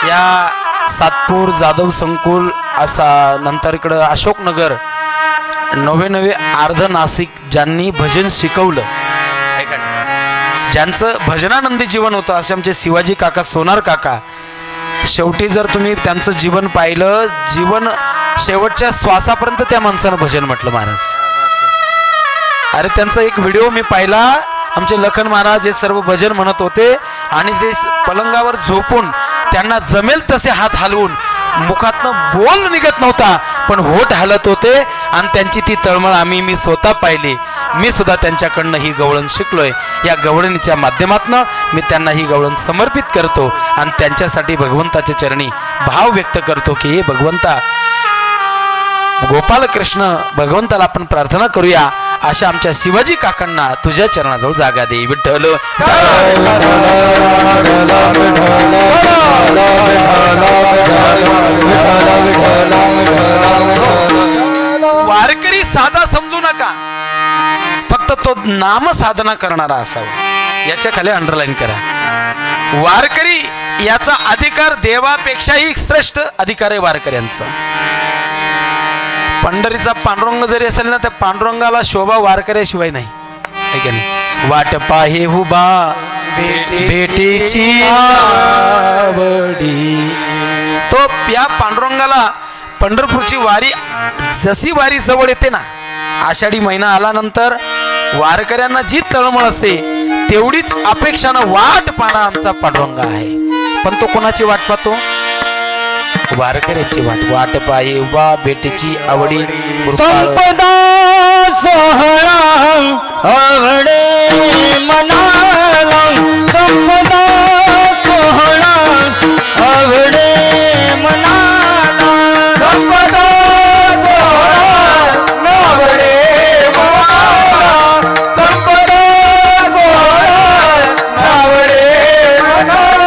या सातपूर जाधव संकुल असा, नंतर इकडं अशोकनगर, नवे अर्ध नाशिक, ज्यांनी भजन शिकवलं, ज्यांचं भजनानंदी जीवन होतं असे आमचे शिवाजी काका, सोनार काका. शेवटी जर तुम्ही त्यांचं जीवन पाहिलं, जीवन शेवटच्या श्वासापर्यंत त्या माणसानं भजन म्हटलं महाराज. अरे त्यांचा एक व्हिडिओ मी पाहिला, आमचे लखन महाराज हे सर्व भजन म्हणत होते आणि ते पलंगावर झोपून त्यांना जमेल तसे हात हलवून, मुखातनं बोल निघत नव्हता पण होठ हलत होते आणि त्यांची ती तळमळ मी स्वतः पाहिली. मी सुद्धा त्यांच्याकडनं ही गवळण शिकलोय. या गवळणीच्या माध्यमातनं मी त्यांना ही गवळण समर्पित करतो आणि त्यांच्यासाठी भगवंताच्या चरणी भाव व्यक्त करतो की हे भगवंता, गोपाल कृष्ण भगवंताला आपण प्रार्थना करूया, अशा आमच्या शिवाजी काकांना तुझ्या चरणाजवळ जागा दे विठ्ठल. वारकरी साधा समजू नका, फक्त तो नाम साधना करणारा असावा. याच्या खाली अंडरलाईन करा. वारकरी याचा अधिकार देवापेक्षाही श्रेष्ठ अधिकार आहे वारकऱ्यांचा. पंढरीचा पांडुरंग जरी असेल ना, त्या पांडुरंगाला शोभा वारकऱ्याशिवाय नाही, है की नाही. वाट पाहे उभा भेटीची आवडी, तो या पांडुरंगाला पंढरपूरची वारी, जशी वारी जवळ येते ना, आषाढी महिना आल्यानंतर वारकऱ्यांना जी तळमळ असते तेवढीच अपेक्षानं वाट पाहणं आमचा पांडुरंग आहे. पण तो कोणाची वाट पाहतो? वारकऱ्याची वाट. वाट पाहे उभा भेटीची आवडी, संपदा सोहळा आवडे मनाला, संपदा सोहळा आवडे मनाला, संपदा सोहळा आवडे मनाला, संपदा सोहळा आवडे मनाला.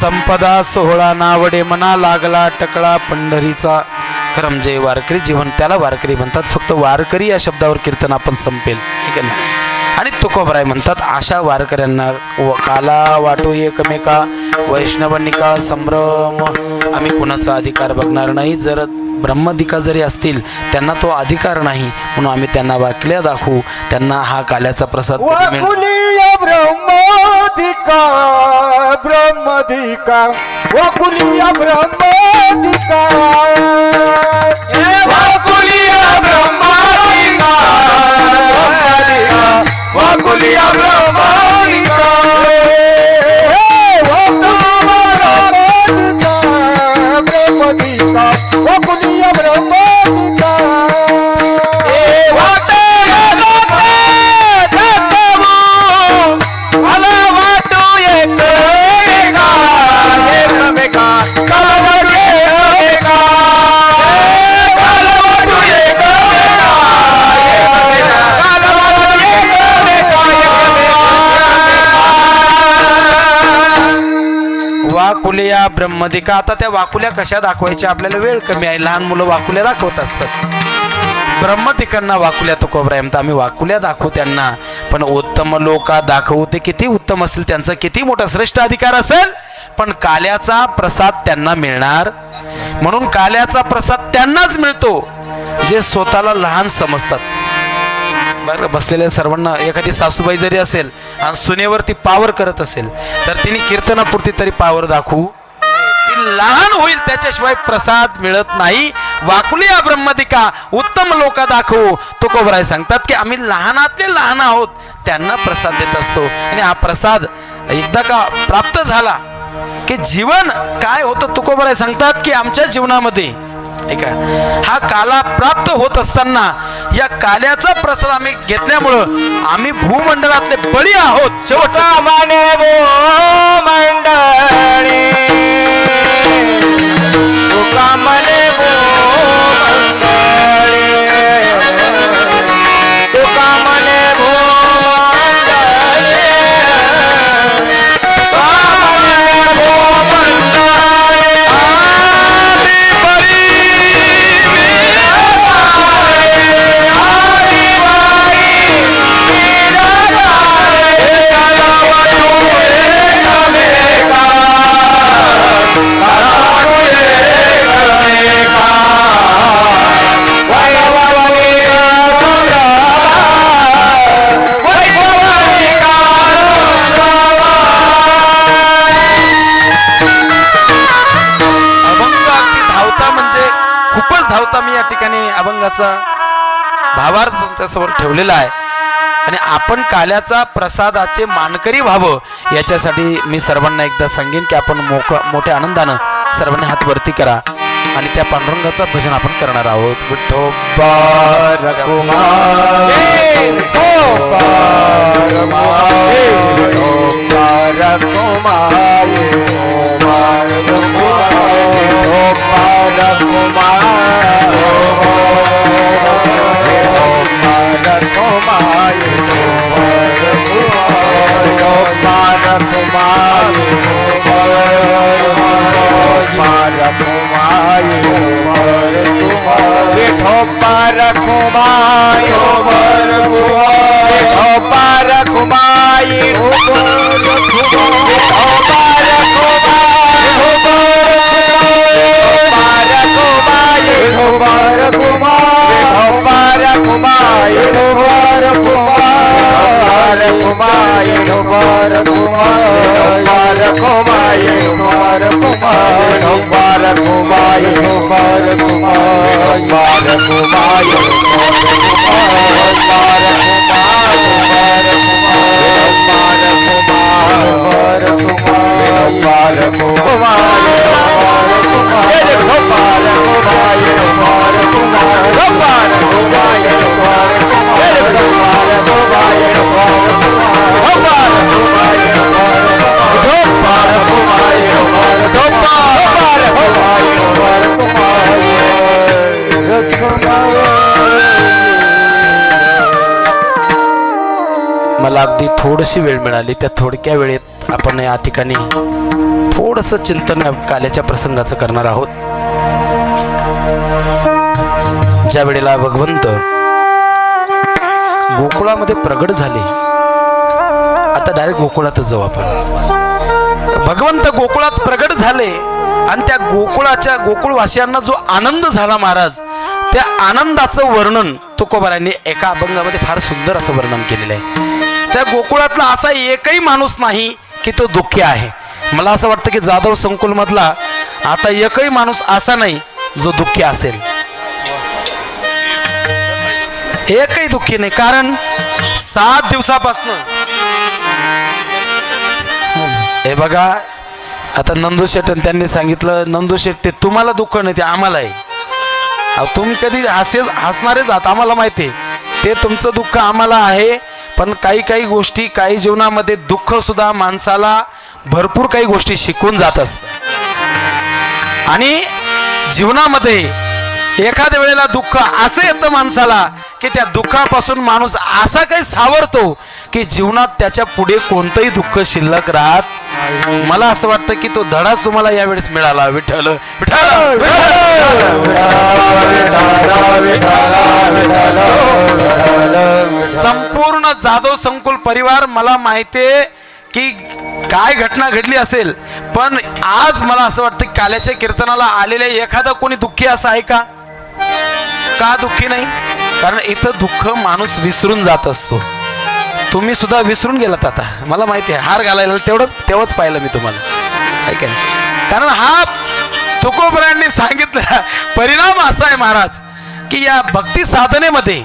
संपदा सोहळा नावडे मना, लागला टकळा पंढरीचा. खरं म्हणजे वारकरी जीवन, त्याला वारकरी म्हणतात. फक्त वारकरी या शब्दावर कीर्तन आपण संपेल, ठीक आहे ना. आणि तुकोबराय म्हणतात अशा वारकऱ्यांना काला वाटो एकमेका, वैष्णवनिका संभ्रम, आम्ही कुणाचा अधिकार बघणार नाही. जर ब्रह्मदिका जरी असतील त्यांना तो अधिकार नाही, म्हणून आम्ही त्यांना वाकल्या दाखवू. त्यांना हा काल्याचा प्रसाद कधी मिळेल. ब्रह्मदिका ब्रह्मदिका वकुलिया ब्रह्मदिका, वकुलिया ब्रह्मदिका, वकुलिया ब्रह्मदिका, ब्रह्मदिका वकुलिया ब्रह्मदिका. वाकुल्या ब्रह्मदिका. आता त्या वाकुल्या कशा दाखवायच्या, आपल्याला वेळ कमी आहे. लहान मुलं वाकुल्या दाखवत असतात. ब्रह्मदिकांना वाकुल्या तो कोबरा म्हणतात, आम्ही वाकुल्या दाखवू त्यांना. पण उत्तम लोका दाखवू, ते किती उत्तम असेल, त्यांचा किती मोठा श्रेष्ठ अधिकार असेल, पण काल्याचा प्रसाद त्यांना मिळणार. म्हणून काल्याचा प्रसाद त्यांनाच मिळतो जे स्वतःला लहान समजतात. बरं, बसलेल्या सर्वांना एखादी सासूबाई जरी असेल आणि सुनेवरती पावर करत असेल तर तिने कीर्तनापुरती तरी पावर दाखवू, ती लहान होईल, त्याच्याशिवाय प्रसाद मिळत नाही. वाकुलिया ब्रह्मदिका उत्तम लोका दाखवू. तुकोबराय सांगतात की आम्ही लहानातले लहान आहोत, त्यांना प्रसाद देत असतो. आणि हा प्रसाद एकदा का प्राप्त झाला की जीवन काय होतं, तुकोबराय सांगतात की आमच्या जीवनामध्ये हा काला प्राप्त होत असताना या काल्याचा प्रसाद आम्ही घेतल्यामुळं आम्ही भूमंडळातले बळी आहोत. शेवटा माने मंडळी तुका मने तुका मने धावता मी या ठिकाणी अभंगाचा भावार्थ तुमच्यासमोर ठेवलेला आहे आणि आपण काल्याचा प्रसादाचे मानकरी व्हावं याच्यासाठी मी सर्वांना एकदा सांगेन की आपण मोठ्या आनंदानं सर्वांनी हात वरती करा आणि त्या पांडुरंगाचं भजन आपण करणार आहोत. विठोबा रघुमाई, विठोबा रघुमाई, विठोबा रघुमाई, विठोबा रघुमाई, विठोबा रघुमाई, विठोबा रघुमाई, विठोबा रघुमाई, विठोबा रघुमाई, विठोबा रघुमाई, मला अगदी थोडीशी वेळ मिळाली, त्या थोडक्या वेळेत आपण या ठिकाणी थोडंसं चिंतन काल्याच्या प्रसंगाचं करणार आहोत. ज्या वेळेला भगवंत गोकुळामध्ये प्रगट झाले, आता डायरेक्ट गोकुळातच जाऊ आपण. भगवंत गोकुळात प्रगट झाले आणि त्या गोकुळवासियांना जो आनंद झाला महाराज, त्या आनंदाचं वर्णन तुकोबारांनी एका अभंगामध्ये फार सुंदर असं वर्णन केलेलं आहे. त्या गोकुळातला असा एकही माणूस नाही की तो दुःखी आहे. मला असं वाटतं की जाधव संकुल मधला आता एकही माणूस असा नाही जो दुःखी असेल. एकही दुःखी नाही, कारण 7 दिवसापासून हे बघा, आता नंदू शेट त्यांनी सांगितलं, नंदू शेट ते तुम्हाला दुःख नाही, ते आम्हाला आहे. तुम्ही कधी हसणारेच आहात, आम्हाला माहिती आहे ते तुमचं दुःख आम्हाला आहे. पण काही गोष्टी, काही जीवनामध्ये दुःख सुद्धा माणसाला भरपूर काही गोष्टी शिकवून जात असतात. आणि जीवनामध्ये एखाद्या वेळेला दुःख असं येतं माणसाला की त्या दुःखापासून माणूस असा काही सावरतो की जीवनात त्याच्या पुढे कोणतंही दुःख शिल्लक राहत. मला असं वाटतं की तो धडाच तुम्हाला यावेळेस मिळाला. विठ्ठल विठ्ठल संपूर्ण जाधव संकुल परिवार, मला माहितीये की काय घटना घडली असेल, पण आज मला असं वाटतं की काल्याच्या कीर्तनाला आलेले एखादा कोणी दुःखी असं आहे का? का दुःखी नाही? कारण इथं दुःख माणूस विसरून जात असतो. तुम्ही सुद्धा विसरून गेलात आता, मला माहिती आहे. हार घालायला तेव्हाच पाहिलं मी तुम्हाला, ऐका ना. कारण हा तुकोबरांनी सांगितलं परिणाम असा आहे महाराज की या भक्ती साधनेमध्ये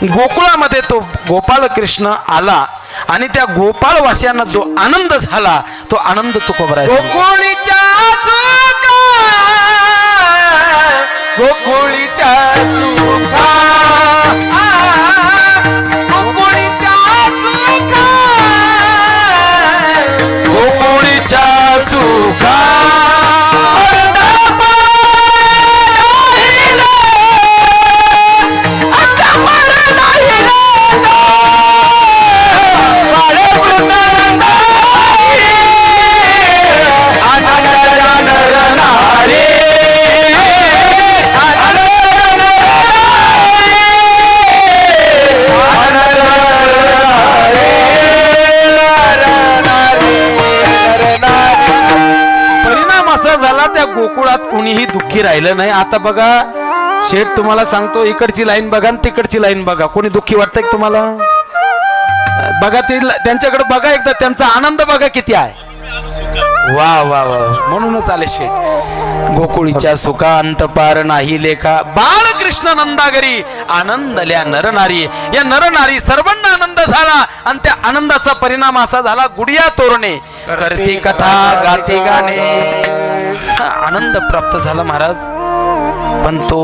गोकुळामध्ये तो गोपाळ कृष्ण आला आणि त्या गोपाळवासियांना जो आनंद झाला तो आनंद तुकोबराय गोकुळीच्या सुखा गोकुळात कोणीही दुःखी राहिलं नाही. आता बघा शेठ, तुम्हाला सांगतो, इकडची लाईन बघा आणि तिकडची लाईन बघा, कोणी दुःखी वाटतंय का तुम्हाला? बघा ते त्यांच्याकडे बघा एकदा, त्यांचा आनंद बघा किती आहे. वा वा वा, म्हणूनच आले शेठ. गोकुळीच्या सुखा अंत पार नाही लेखा, बाळकृष्ण नंदागरी आनंदल्या नरनारी. या नरनारी सर्वांना आनंद झाला आणि त्या आनंदाचा परिणाम असा झाला, गुडिया तोरणे करते कथा गाते गाणे. हा आनंद प्राप्त झाला महाराज. पण तो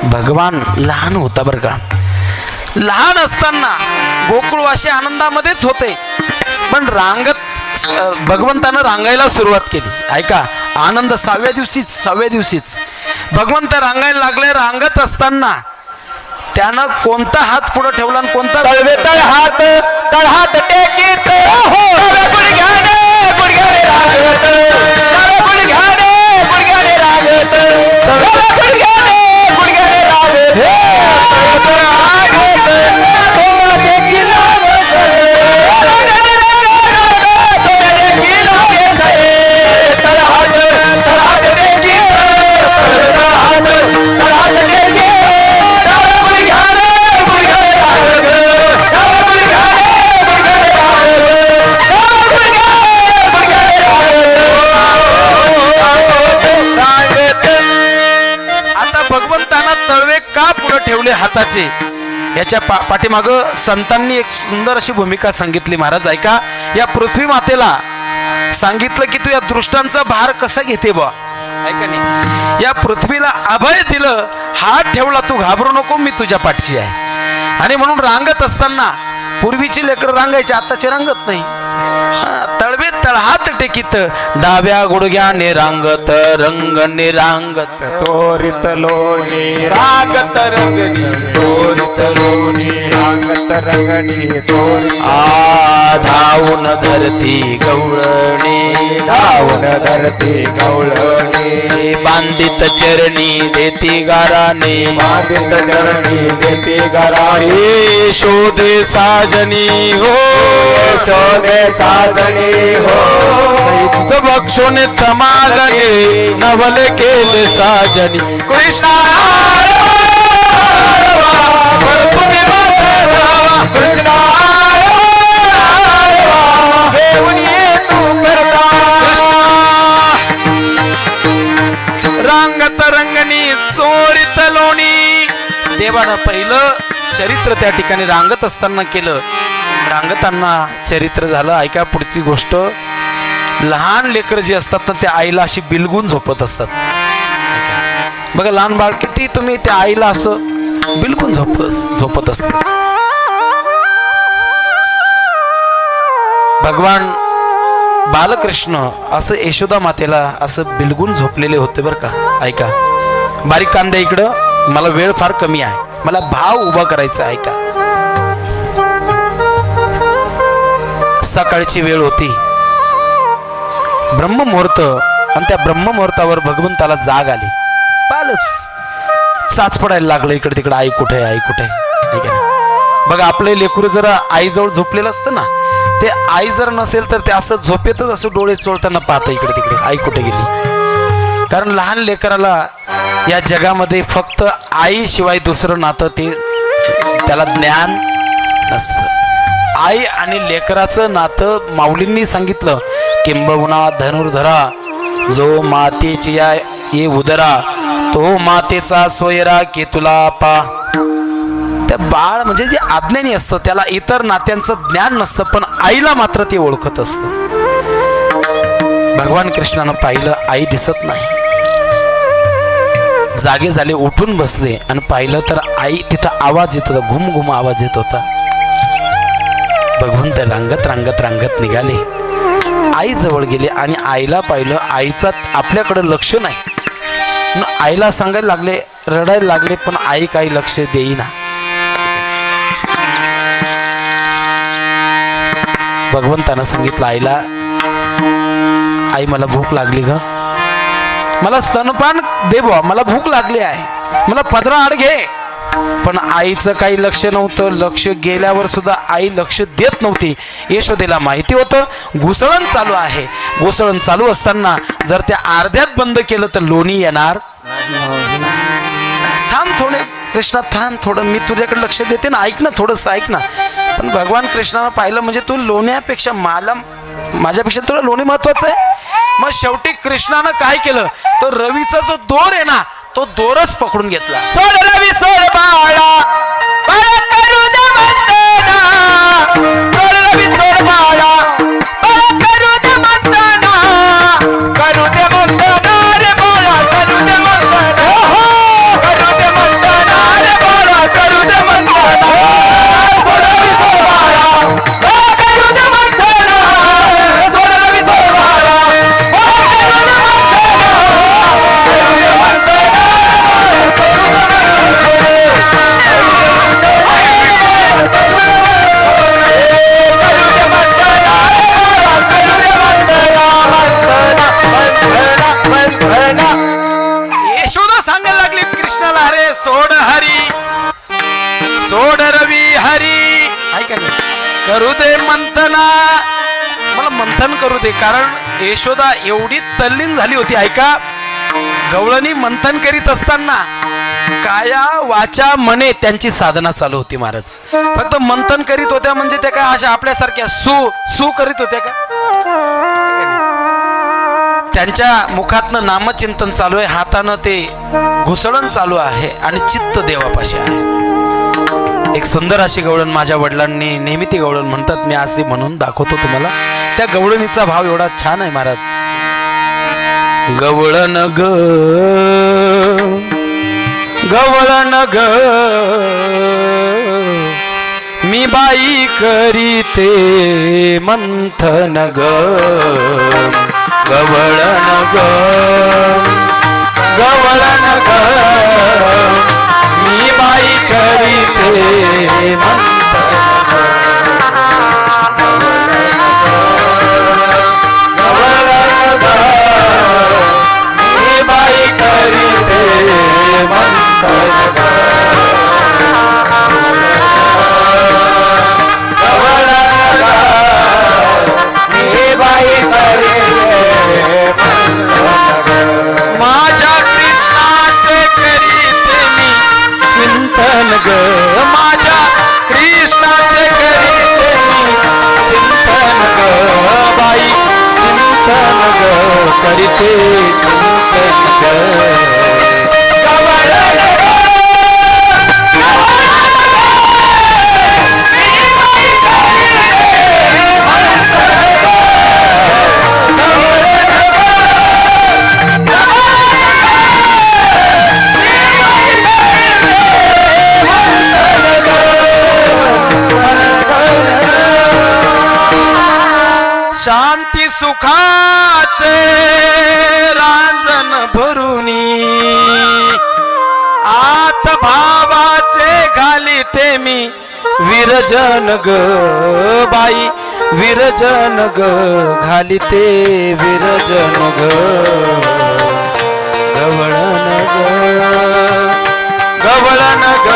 भगवान लहान होता बरं का. लहान असताना गोकुळवासी आनंदामध्येच होते, पण रांगत भगवंतानं रांगायला सुरुवात केली. ऐका, आनंद 6व्या दिवशीच भगवंत रांगायला लागले. रांगत असताना त्यानं कोणता हात पुढे ठेवला आणि कोणता तळवे तळहात तळहात टेकीत गुडघ्याने गुडघ्याने लागत, गुडघ्याने गुडघ्याने लागत, गुडघ्याने गुडघ्याने ठेवले हाताचे. याच्या पाठीमाग संतांनी एक सुंदर अशी भूमिका सांगितली महाराज. ऐका, या पृथ्वी मातेला सांगितलं की तू या दृष्टांचा भार कसा घेते बा. ऐका नाही, या पृथ्वीला अभय दिलं, हात ठेवला, तू घाबरू नको, मी तुझ्या पाठची आहे. आणि म्हणून रांगत असताना पूर्वीची लेकर रांगायची, आताची रांगत नाही. तळवे तळहात टेकीत डाव्या गुडघ्याने रांगत रंगने रांगत, चोरित लोणी रागत रंगणी, चोरित लोणी रागत रंगणी, चोरित धावून धरती गवळणी, धावून धरती गवळणी, बांधित चरणी देती गाराने, बांधित चरणी देती गाराने, शोधे साजनी हो, शोधे साजणी हो, बक्षोने तमागले नवल केले साजनी. कृष्णा कृष्णा रांगत रंगणी चोरित लोणी. देवानं पहिलं चरित्र त्या ठिकाणी रांगत असताना केलं. रांगताना चरित्र झालं. ऐका पुढची गोष्ट. लहान लेकर जे असतात ना, त्या आईला अशी बिलगून झोपत असतात. बघा, लहान बाळ किती तुम्ही त्या आईला असं बिलगून झोपत असत. भगवान बालकृष्ण असं यशोदा मातेला असं बिलगून झोपलेले होते बरं का. ऐका, बारीक कांद्या इकडं, मला वेळ फार कमी आहे, मला भाव उभा करायचा. ऐका, सकाळची वेळ होती, ब्रह्ममुहूर्त, आणि त्या ब्रह्ममुहूर्तावर भगवंताला जाग आली. बालच चाच पडायला लागलं इकडे तिकडे, आई कुठे आई कुठे. बघा, आपले लेकरू जरा आईजवळ झोपलेलं असतं ना, ते आई जर नसेल तर ते असं झोपेतच असं डोळे चोळताना पाहतं इकडे तिकडे, आई कुठे गेली. कारण लहान लेकराला या जगामध्ये फक्त आई शिवाय दुसरं नातं ते त्याला ज्ञान नसतं. आई आणि लेकराचं नातं माऊलींनी सांगितलं, किंबहुना धनुर्धरा जो मातेची ये उदरा, तो मातेचा सोयरा की तुला पा. त्या बाळ म्हणजे जे अज्ञानी असतं त्याला इतर नात्यांचं ज्ञान नसतं, पण आईला मात्र ते ओळखत असतं. भगवान कृष्णानं पाहिलं, आई दिसत नाही. जागे झाले, उठून बसले आणि पाहिलं तर आई तिथं आवाज येत होता, घुम घुम आवाज येत होता. भगवंत रांगत रांगत रांगत निघाले, आई जवळ गेले आणि आईला पाहिलं. आईचा आपल्याकडे लक्ष नाही. आईला सांगायला लागले, रडायला लागले, पण आई काही लक्ष देईना. भगवंतानं सांगितलं आईला, आई मला भूक लागली ग, मला स्तनपान दे बुवा, मला भूक लागली आहे, मला पदरा आड घे. पण आईचं काही लक्ष नव्हतं. लक्ष गेल्यावर सुद्धा आई लक्ष देत नव्हती. यशोदेला माहिती होतं घुसळण चालू आहे. घुसळण चालू असताना जर त्या अर्ध्यात बंद केलं तर लोणी येणार. थांब थोडे कृष्णा, थांब थोडं, मी तुझ्याकडे लक्ष देते ना, ऐक ना, थोडंसं ऐक ना. पण भगवान कृष्णानं पाहिलं, म्हणजे तू लोण्यापेक्षा माझ्यापेक्षा तुला लोणी महत्वाचं आहे. मग शेवटी कृष्णानं काय केलं, तो रवीचा जो दोर आहे ना तो दोरच पकडून घेतला. सोड रवी सोड बाळा, बाळा करू दे मंथना. सोड रवी सोड बाळा, बाळा करू दे मंथना. करू दे मंथना रे बाळा, करू दे मंथना. करू दे मंथना रे बाळा, करू दे मंथना. सोड रवी सोड बाळा, बाळा करू दे मंथना. सोड रवी सोड बाळा, बाळा करू दे मंथना. करू दे मंथना. यशोदा सांगायला लागली कृष्णाला, अरे सोड हरी, सोड रवी हरी, ऐका ना, करू दे मंथना, मला मंथन करू दे. कारण यशोदा एवढी तल्लीन झाली होती. ऐका, गवळणी मंथन करीत असताना काया वाचा मने त्यांची साधना चालू होती. महाराज फक्त मंथन करीत होत्या म्हणजे त्या काय अशा आपल्यासारख्या सू करीत होत्या का? त्यांच्या मुखातनं नामचिंतन चालू आहे, हातानं ते घुसळण चालू आहे आणि चित्त देवापाशी आहे. एक सुंदर अशी गवळण माझ्या वडिलांनी नेहमी ती गवळण म्हणतात, मी आज ती म्हणून दाखवतो तुम्हाला. त्या गवळणीचा भाव एवढा छान आहे महाराज. गवळण ग गवळण ग मी बाई करीते मंथन ग. गवळण ग गवळण ग मी बाई करीते मंथन गवळण ग मी बाई करीते मंथन ग. माझ्या कृष्णाचे करीते मी चिंतन ग. माझ्या कृष्णाचे करीते मी चिंतन ग. बाई चिंतन ग करीते चिंतन ग. शांती सुखाचे रांजण भरुनी आत भावाचे घालिते मी विरजन ग. बाई विरजन ग घालिते विरजन ग. गवळण ग गवळण ग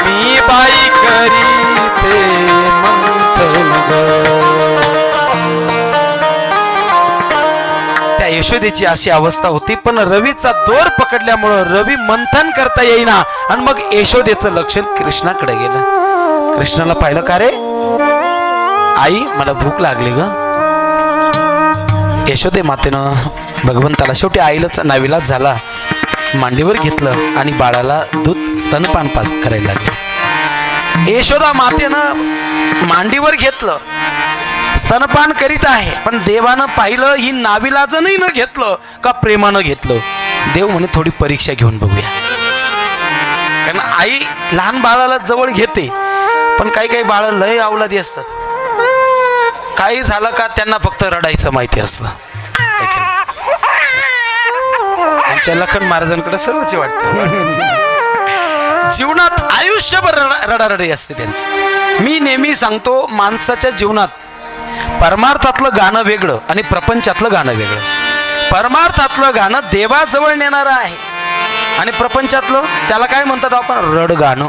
मी बाई करीते मंथन ग. यशोदेची अशी अवस्था होती. पण रवीचा दोर पकडल्यामुळं रवी मंथन करता येईना आणि मग यशोदेचं लक्ष कृष्णाकडे गेलं. कृष्णाला पाहिलं, का रे आई मला भूक लागली ग. यशोदे मातेनं भगवंताला शेवटी आईलाच नाविलाच झाला, मांडीवर घेतलं आणि बाळाला दूध स्तनपान पास करायला लागले. यशोदा मातेनं मांडीवर घेतलं, स्तनपान करीत आहे. पण देवानं पाहिलं ही नाविलाजनही न घेतलं का प्रेमानं घेतलं. देव म्हणे थोडी परीक्षा घेऊन बघूया. कारण आई लहान बाळाला जवळ घेते, पण काही काही बाळ लय अवलादी असतात. काही झालं का त्यांना फक्त रडायचं माहिती असतं. आमच्या लखन महाराजांकडे सर्वच वाटतं. जीवनात आयुष्यभर रडारडी असते त्यांचं. मी नेहमी सांगतो, माणसाच्या जीवनात परमार्थातलं गाणं वेगळं आणि प्रपंचातलं गाणं वेगळं. परमार्थातलं गाणं देवाजवळ नेणारं आहे आणि प्रपंचातलं त्याला काय म्हणतात आपण, रडगाणं.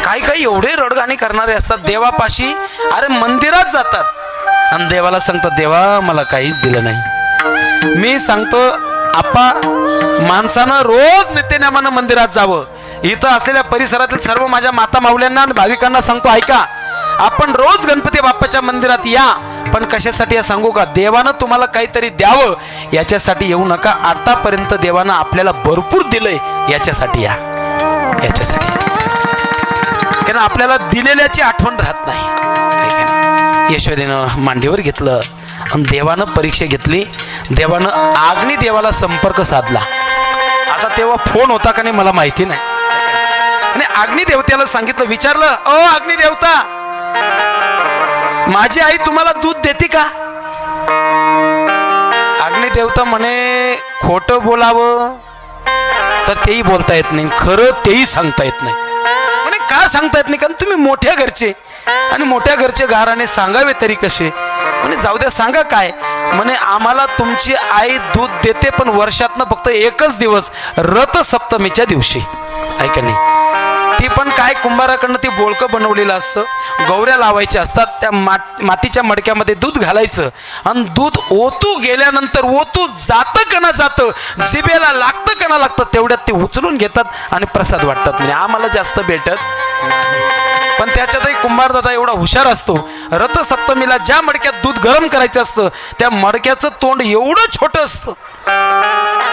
काही काही एवढे रडगाणी करणारे असतात देवापाशी, अरे मंदिरात जातात आणि देवाला सांगतात, देवा मला काहीच दिलं नाही. मी सांगतो आप्पा, माणसानं रोज नित्यनेमानं मंदिरात जावं. इथं असलेल्या परिसरातील सर्व माझ्या माता माऊल्यांना आणि भाविकांना सांगतो, ऐका, आपण रोज गणपती बाप्पाच्या मंदिरात या, पण कशासाठी या सांगू का, देवानं तुम्हाला काहीतरी द्यावं याच्यासाठी येऊ नका. आतापर्यंत देवानं आपल्याला भरपूर दिलंय, याच्यासाठी या, याच्यासाठी. कारण आपल्याला दिलेल्याची आठवण राहत नाही. यशोदेनं मांडीवर घेतलं आणि देवानं परीक्षा घेतली. देवानं अग्निदेवाला संपर्क साधला. आता तेव्हा फोन होता का नाही मला माहिती नाही. आणि अग्निदेवतेला सांगितलं, विचारलं, ओ अग्निदेवता, माझी आई तुम्हाला दूध देते का? अग्निदेवता म्हणे, खोटं बोलावं तर तेही बोलता येत नाही, खरं तेही सांगता येत नाही. म्हणे का सांगता येत नाही? कारण तुम्ही मोठ्या घरचे, आणि मोठ्या घरचे गाराने सांगावे तरी कसे? म्हणे जाऊ द्या, सांगा काय. म्हणे आम्हाला तुमची आई दूध देते, पण वर्षातनं फक्त एकच दिवस, रथसप्तमीच्या दिवशी. ऐका नाही, ती पण काय, कुंभाराकडनं ती बोळकं बनवलेलं असतं, गौऱ्या लावायच्या असतात, त्या मातीच्या मडक्यामध्ये दूध घालायचं आणि दूध ओतू गेल्यानंतर, ओतू जातं का ना जातं, जिभेला लागतं का ना लागतं, तेवढ्यात ते उचलून घेतात आणि प्रसाद वाटतात. म्हणजे आम्हाला जास्त भेटत, पण त्याच्यातही कुंभार दादा एवढा हुशार असतो. रथसप्तमीला ज्या मडक्यात दूध गरम करायचं असतं, त्या मडक्याचं तोंड एवढं छोटं असतं,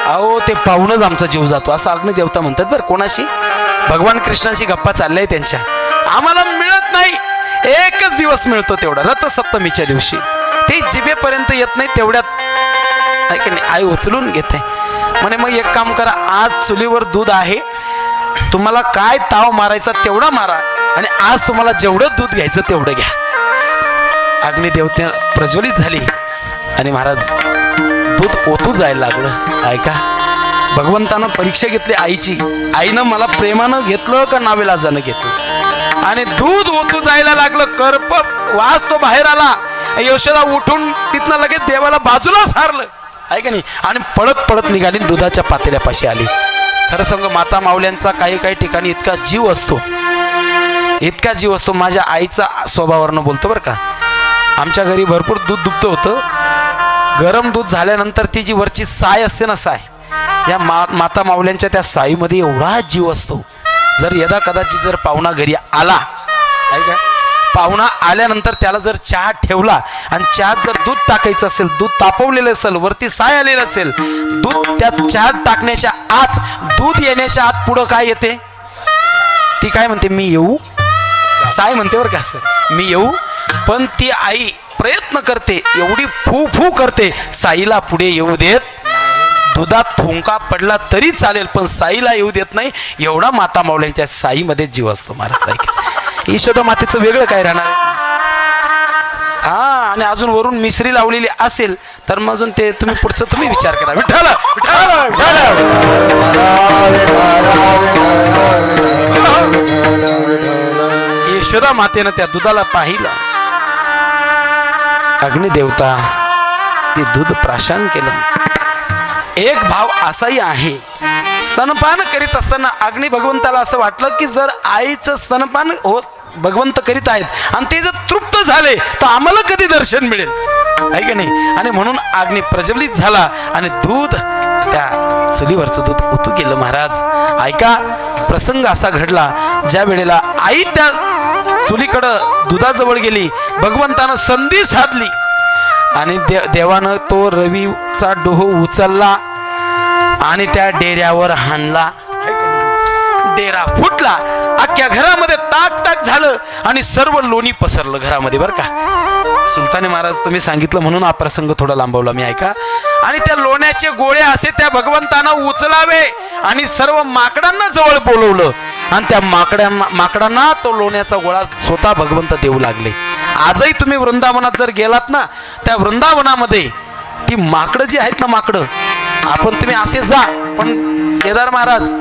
अहो ते पाहूनच आमचा जीव जातो. असं अग्निदेवता म्हणतात बरं. कोणाशी? भगवान कृष्णाशी गप्पा चालल्याय त्यांच्या. आम्हाला मिळत नाही, एकच दिवस मिळतो तेवढा, रथसप्तमीच्या दिवशी. ते जिभेपर्यंत येत नाही, तेवढ्यात ऐक नाही आई उचलून घेते. म्हणे मग एक काम करा, आज चुलीवर दूध आहे, तुम्हाला काय ताव मारायचा तेवढा मारा, आणि आज तुम्हाला जेवढं दूध घ्यायचं तेवढं घ्या. अग्निदेवते प्रज्वलित झाली आणि महाराज दूध ओतू जायला लागलं. ऐका, भगवंतानं परीक्षा घेतली आईची. आईनं मला प्रेमानं घेतलं का नाविलाजानं घेतलं, आणि दूध ओतू जायला लागलं. करप वास तो बाहेर आला. यशोदा उठून तिथनं लगेच देवाला बाजूला सारलं. ऐका नाही, आणि पळत पळत निघाली, दुधाच्या पातेल्यापाशी आली. खरं सांग, माता माऊल्यांचा काही काही ठिकाणी इतका जीव असतो, इतका जीव असतो. माझ्या आईचा स्वभावावरनं बोलतो बरं का. आमच्या घरी भरपूर दूध दुभतं होतं. गरम दूध झाल्यानंतर ती जी वरची साय असते ना, साय, या माता माऊल्यांच्या त्या साईमध्ये एवढा जीव असतो. जर यदा कदाचित जर पाहुणा घरी आला, ऐका, पाहुणा आल्यानंतर त्याला जर चहा ठेवला आणि चहात जर दूध टाकायचं असेल, दूध तापवलेलं असेल, वरती साय आलेलं असेल, दूध त्या चहात टाकण्याच्या आत, दूध येण्याच्या आत पुढं काय येते? ती काय म्हणते? मी येऊ. साय म्हणते बरं का, असं मी येऊ. पण ती आई प्रयत्न करते, एवढी फू फू करते, साईला पुढे येऊ देत. दुधात थोंका पडला तरी चालेल, पण साईला येऊ देत नाही. एवढा माता माऊल्यांच्या साईमध्ये जीव असतो महाराज. ऐक, यशोदा मातेचं वेगळं काय राहणार आहे? हा, आणि अजून वरून मिश्री लावलेली असेल तर मग अजून ते तुम्ही पुढचं तुम्ही विचार करा. विठ्ठल यशोदा मातेनं त्या दुधाला पाहिलं. अग्निदेवता ते दूध प्राशन केलं. एक भाव असाही आहे, स्तनपान करीत असताना अग्नी भगवंताला असं वाटलं की जर आईचं स्तनपान होत भगवंत करीत आहेत आणि ते जर तृप्त झाले तर आम्हाला कधी दर्शन मिळेल, आहे की नाही? आणि म्हणून अग्नी प्रज्वलित झाला आणि दूध, त्या चुलीवरचं दूध ओतू गेलं. महाराज ऐका, प्रसंग असा घडला, ज्या वेळेला आई त्या चुलीकडं दुधाजवळ गेली, भगवंतानं संधी साधली आणि देवानं तो रवीचा डोह उचलला आणि त्या डेऱ्यावर हाणला. डेरा फुटला, अख्ख्या घरामध्ये ताक ताक झालं आणि सर्व लोणी पसरलं घरामध्ये बरं का. सुलतानी महाराज तुम्ही सांगितलं म्हणून हा प्रसंग थोडा लांबवला मी. ऐका, आणि त्या लोण्याचे गोळे असे त्या भगवंतानं उचलावे आणि सर्व माकडांना जवळ बोलवलं आणि त्या माकडांना तो लोण्याचा गोळा स्वतः भगवंत देऊ लागले. आजही तुम्ही वृंदावनात जर गेलात ना, त्या वृंदावनामध्ये ती माकडं जी आहेत ना, माकडं, आपण तुम्ही असे जा, पण केदार महाराज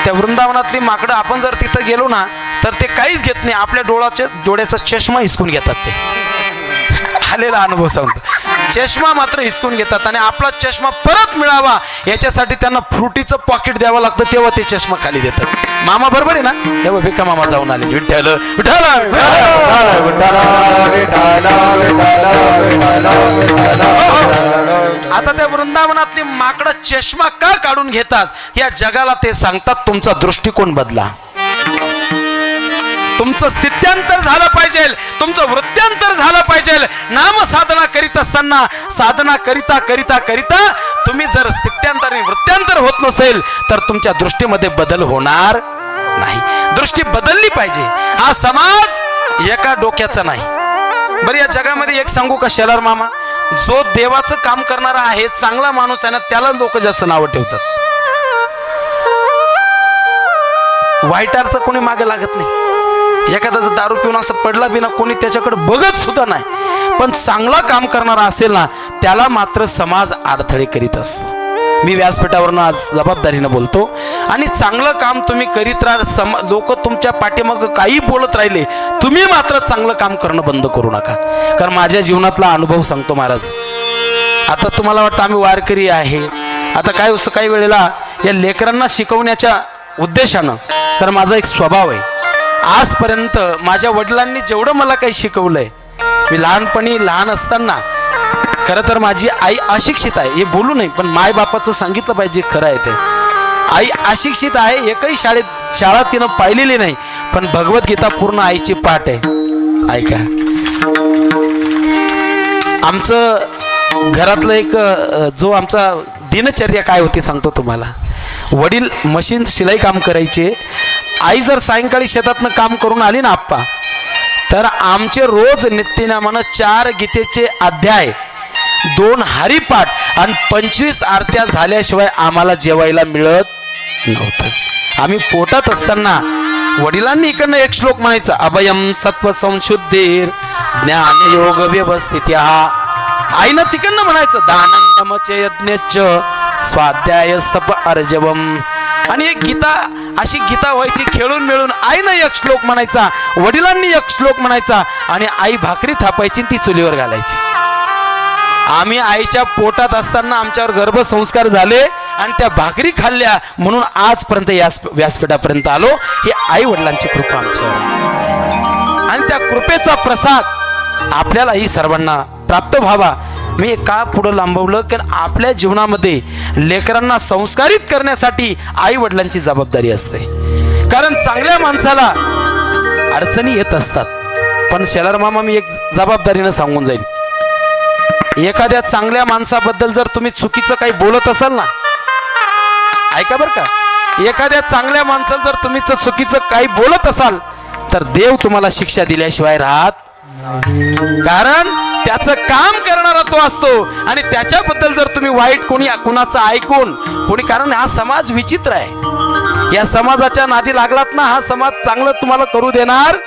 त्या वृंदावनातली माकडं आपण जर तिथं गेलो ना तर ते काहीच घेत नाही, आपल्या डोळ्याचा चष्मा हिसकून घेतात. ते आलेला अनुभव सांगतो. चष्मा मात्र हिसकून घेतात आणि आपला चष्मा परत मिळावा याच्यासाठी त्यांना फ्रुटीचं पॉकेट द्यावं लागतं, तेव्हा ते चष्मा खाली देतात. मामा बरोबर आहे ना? तेव्हा भिक्का मामा जाऊन आले. विठ्ठल विठ्ठल. आता त्या वृंदावनातली माकडं चष्मा का काढून घेतात या जगाला ते सांगतात, तुमचा दृष्टिकोन बदला. तुमचं स्थित्यांतर झालं पाहिजे, तुमचं वृत्यांतर झालं पाहिजे. नाम साधना करीत असताना साधना करिता करिता करिता तुम्ही जर स्थित्यांतर आणि वृत्यांतर होत नसेल तर तुमच्या दृष्टीमध्ये बदल होणार नाही. दृष्टी बदलली पाहिजे. हा समाज एका डोक्याचा नाही. बरं, या जगामध्ये एक सांगू का शेलार मामा, जो देवाचं काम करणारा आहे, चांगला माणूस आहे ना, त्याला लोक जास्त नावं ठेवतात. वाईटाचं कोणी मागे लागत नाही. एखादा जर दारू पिऊन असं पडला बिना कोणी त्याच्याकडे बघत सुद्धा नाही. पण चांगला काम करणारा असेल ना, त्याला मात्र समाज अडथळे करीत असतो. मी व्यासपीठावरून आज जबाबदारीनं बोलतो. आणि चांगलं काम तुम्ही करीत राहा. लोक तुमच्या पाठीमाग काही बोलत राहिले, तुम्ही मात्र चांगलं काम करणं बंद करू नका. कारण माझ्या जीवनातला अनुभव सांगतो महाराज. आता तुम्हाला वाटतं आम्ही वारकरी आहे, आता काय असं काही वेळेला या लेकरांना शिकवण्याच्या उद्देशानं, तर माझा एक स्वभाव आहे. आजपर्यंत माझ्या वडिलांनी जेवढं मला काही शिकवलंय, मी लहानपणी लहान असताना, खरं तर माझी आई अशिक्षित आहे, हे बोलू नाही, पण माय बापाचं सांगितलं पाहिजे, खरं आहे ते. आई अशिक्षित आहे, एकही शाळा तिनं पाहिलेली नाही, पण भगवद्गीता पूर्ण आईची पाठ आहे. ऐका, आमचं घरातलं एक जो आमचा दिनचर्या काय होती सांगतो तुम्हाला. वडील मशीन शिलाई काम करायचे. आई जर सायंकाळी शेतातनं काम करून आली ना आप्पा, तर आमचे रोज नित्यनेमानं 4 गीतेचे अध्याय, 2 हरिपाठ आणि 25 आरत्या झाल्याशिवाय आम्हाला जेवायला मिळत नव्हतं. आम्ही पोटात असताना वडिलांनी इकडनं एक श्लोक म्हणायचा, अभयम सत्व संशुद्धीर ज्ञान योग व्यवस्थित. आईनं तिकडनं म्हणायचं, दानंदमच यज्ञच स्वाध्यायस्तप अर्जवम. आणि एक गीता, अशी गीता व्हायची खेळून मिळून. आईनं एक श्लोक म्हणायचा, वडिलांनी एक श्लोक म्हणायचा, आणि आई भाकरी थापायची ती चुलीवर घालायची. आम्ही आईच्या पोटात असताना आमच्यावर गर्भसंस्कार झाले आणि त्या भाकरी खाल्ल्या, म्हणून आजपर्यंत या व्यासपीठापर्यंत आलो. ही आई वडिलांची कृपा आमच्यावर, आणि त्या कृपेचा प्रसाद आपल्यालाही सर्वांना प्राप्त व्हावा. मी का पुढं लांबवलं, कारण आपल्या जीवनामध्ये लेकरांना संस्कारित करण्यासाठी आई वडिलांची जबाबदारी असते. कारण चांगल्या माणसाला अडचणी येत असतात. पण शेलार मामा, मी एक जबाबदारीनं सांगून जाईल, एखाद्या चांगल्या माणसाबद्दल जर तुम्ही चुकीचं काही बोलत असाल ना, ऐका बरं का, एखाद्या चांगल्या माणसाला जर तुम्ही चुकीचं काही बोलत असाल तर देव तुम्हाला शिक्षा दिल्याशिवाय राहत. कारण त्याचं काम करणारा तो असतो, आणि त्याच्याबद्दल जर तुम्ही वाईट कुणाचं ऐकून कोणी, कारण हा समाज विचित्र आहे, या समाजाच्या नादी लागलात ना, हा समाज चांगलं तुम्हाला करू देणार.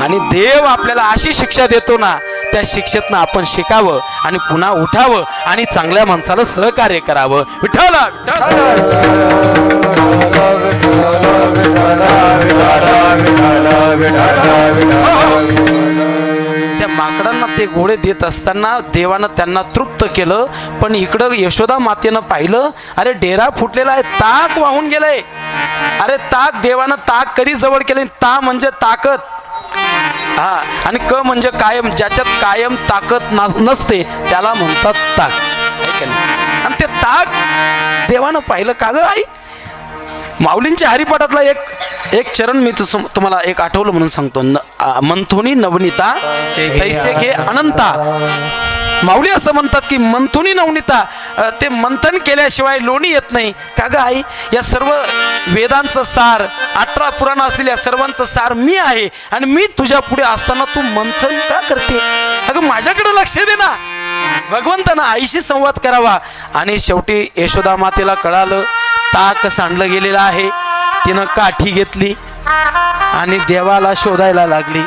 आणि देव आपल्याला अशी शिक्षा देतो ना, त्या शिक्षेतनं आपण शिकावं आणि पुन्हा उठावं आणि चांगल्या माणसाला सहकार्य करावं. विठ्ठल त्या माकडांना ते घोडे देत असताना देवानं त्यांना तृप्त केलं. पण इकडं यशोदा मातेनं पाहिलं, अरे डेरा फुटलेला आहे, ताक वाहून गेलंय. अरे ताक, देवानं ताक कधी जवळ केले. ता म्हणजे ताकद, हा, आणि क म्हणजे कायम. ज्याच्यात कायम ताकद नसते त्याला म्हणतात ताक. आणि ते ताक देवानं पाहिलं. का ग आई, माऊलींच्या हरिपाठातला एक चरण मी तुम्हाला एक आठवलं म्हणून सांगतो. मंथुनी नवनीता तैसे घे अनंता. माऊली असं म्हणतात की मंथुनी नवनीता, ते मंथन केल्याशिवाय लोणी येत नाही. का ग आई, या सर्व वेदांचं सार, 18 पुराण असलेल्या सर्वांचं सार मी आहे, आणि मी तुझ्या पुढे असताना तू मंथन का करते. अगं माझ्याकडे लक्ष दे ना. भगवंतानं आईशी संवाद करावा. आणि शेवटी यशोदा मातेला कळालं ताक सांडलं गेलेलं आहे. तिनं काठी घेतली आणि देवाला शोधायला लागली.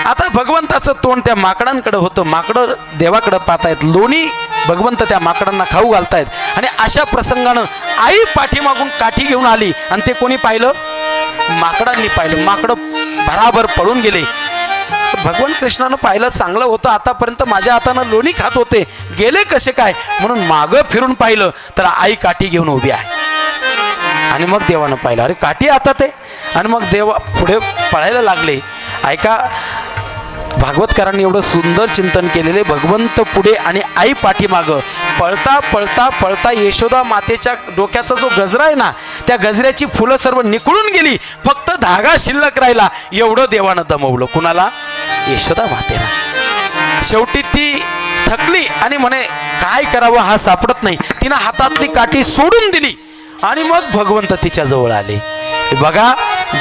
आता भगवंताचं तोंड त्या माकडांकडे होतं. माकडं देवाकडे पाहतायत, लोणी भगवंत त्या माकडांना खाऊ घालतायत. आणि अशा प्रसंगानं आई पाठीमागून काठी घेऊन आली, आणि ते कोणी पाहिलं, माकडांनी पाहिलं. माकडं भराभर पळून गेले. भगवान कृष्णानं पाहिलं, चांगलं होतं, आतापर्यंत माझ्या हातानं लोणी खात होते, गेले कसे काय, म्हणून मागं फिरून पाहिलं तर आई काठी घेऊन उभी आहे. आणि मग देवानं पाहिलं, अरे काठी हातात आहे. आणि मग देव पुढे पळायला लागले. ऐका, भागवतकारांनी एवढं सुंदर चिंतन केलेले. भगवंत पुढे आणि आई पाठीमागं. पळता पळता पळता यशोदा मातेच्या डोक्याचा जो गजरा आहे ना, त्या गजऱ्याची फुलं सर्व निखळून गेली, फक्त धागा शिल्लक राहिला. एवढं देवानं दमवलं. कुणाला? यशोदा मातेला. शेवटी ती थकली आणि म्हणे काय करावं, हा सापडत नाही. तिनं हातातली काठी सोडून दिली आणि मग भगवंत तिच्या जवळ आले. बघा,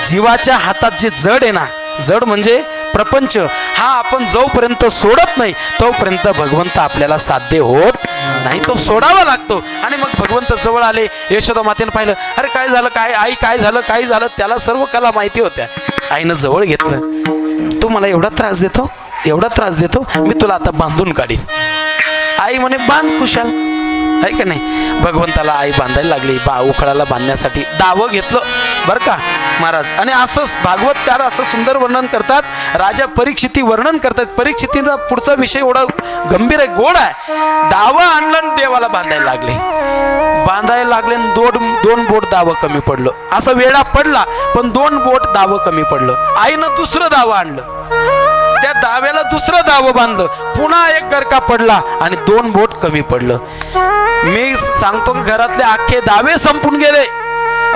जीवाच्या हातात जे जड आहे ना, जड म्हणजे प्रपंच, हा आपण जोपर्यंत सोडत नाही तोपर्यंत भगवंत आपल्याला साध्य होत नाही. तो सोडावा लागतो. आणि मग भगवंत जवळ आले. यशोदा मातेनं पाहिलं, अरे काय झालं, काय आई, काय झालं, काय झालं. त्याला सर्व कला माहिती होत्या. आईनं जवळ घेतलं. तू मला एवढा त्रास देतो, एवढा त्रास देतो, मी तुला आता बांधून काढीन. आई म्हणे बांध खुशाल, आहे का नाही. भगवंताला आई बांधायला लागली. उखळाला बांधण्यासाठी दावं घेतलं बरं का महाराज. आणि असं भागवतकार असं सुंदर वर्णन करतात. राजा परीक्षिती वर्णन करतात. परीक्षितीचा पुढचा विषय एवढा गंभीर आहे, गोड आहे. दावा आणलं आणि देवाला बांधायला लागले. बांधायला लागले, दोन बोट दावं कमी पडलं. असा वेळा पडला पण 2 बोट दावं कमी पडलं. आईनं दुसरं दावं आणलं, त्या दाव्याला दुसरं दावं बांधलं. पुन्हा एक गरका पडला आणि 2 बोट कमी पडलं. मी सांगतो की घरातले अख्खे दावे संपून गेले.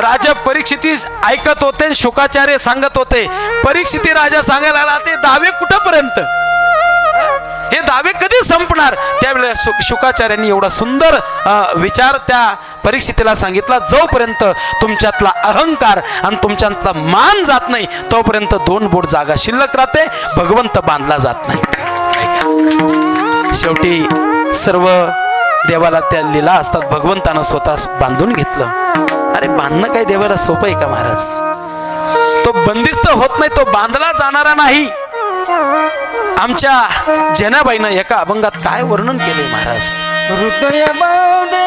राजा परीक्षिती ऐकत होते, शुकाचार्य सांगत होते. परीक्षिती राजा सांगायला लागला, ते दावे कुठपर्यंत, हे दावे कधी संपणार. त्यावेळेस शुकाचार्यांनी एवढा सुंदर विचार त्या परीक्षितीला सांगितला, जोपर्यंत तुमच्यातला अहंकार आणि तुमच्यातला मान जात नाही तोपर्यंत 2 बोट जागा शिल्लक राहते, भगवंत बांधला जात नाही. शेवटी सर्व देवाला त्या लीला असतात. भगवंतानं स्वतः बांधून घेतलं. अरे बांधणं काय देवाला सोपं आहे का महाराज. तो बंदिस्त होत नाही, तो बांधला जाणारा नाही. आमच्या जनाबाईनं एका अभंगात काय वर्णन केले महाराज. हृदय बांधे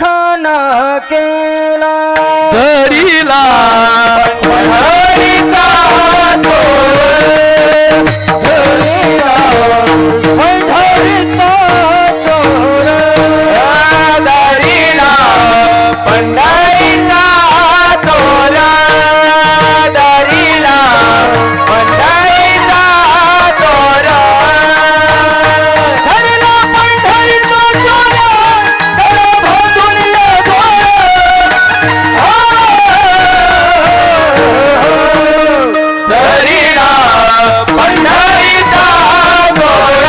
खाना केला धरीला पंढरीचा चोर, धरीला पंढरीचा चोर, धरीला पंढरीचा चोर, धरीला पंढरीचा चोर, धरीला पंढरीचा चोर, धरा बांधून ये घोर. धरीला पंढरीचा चोर,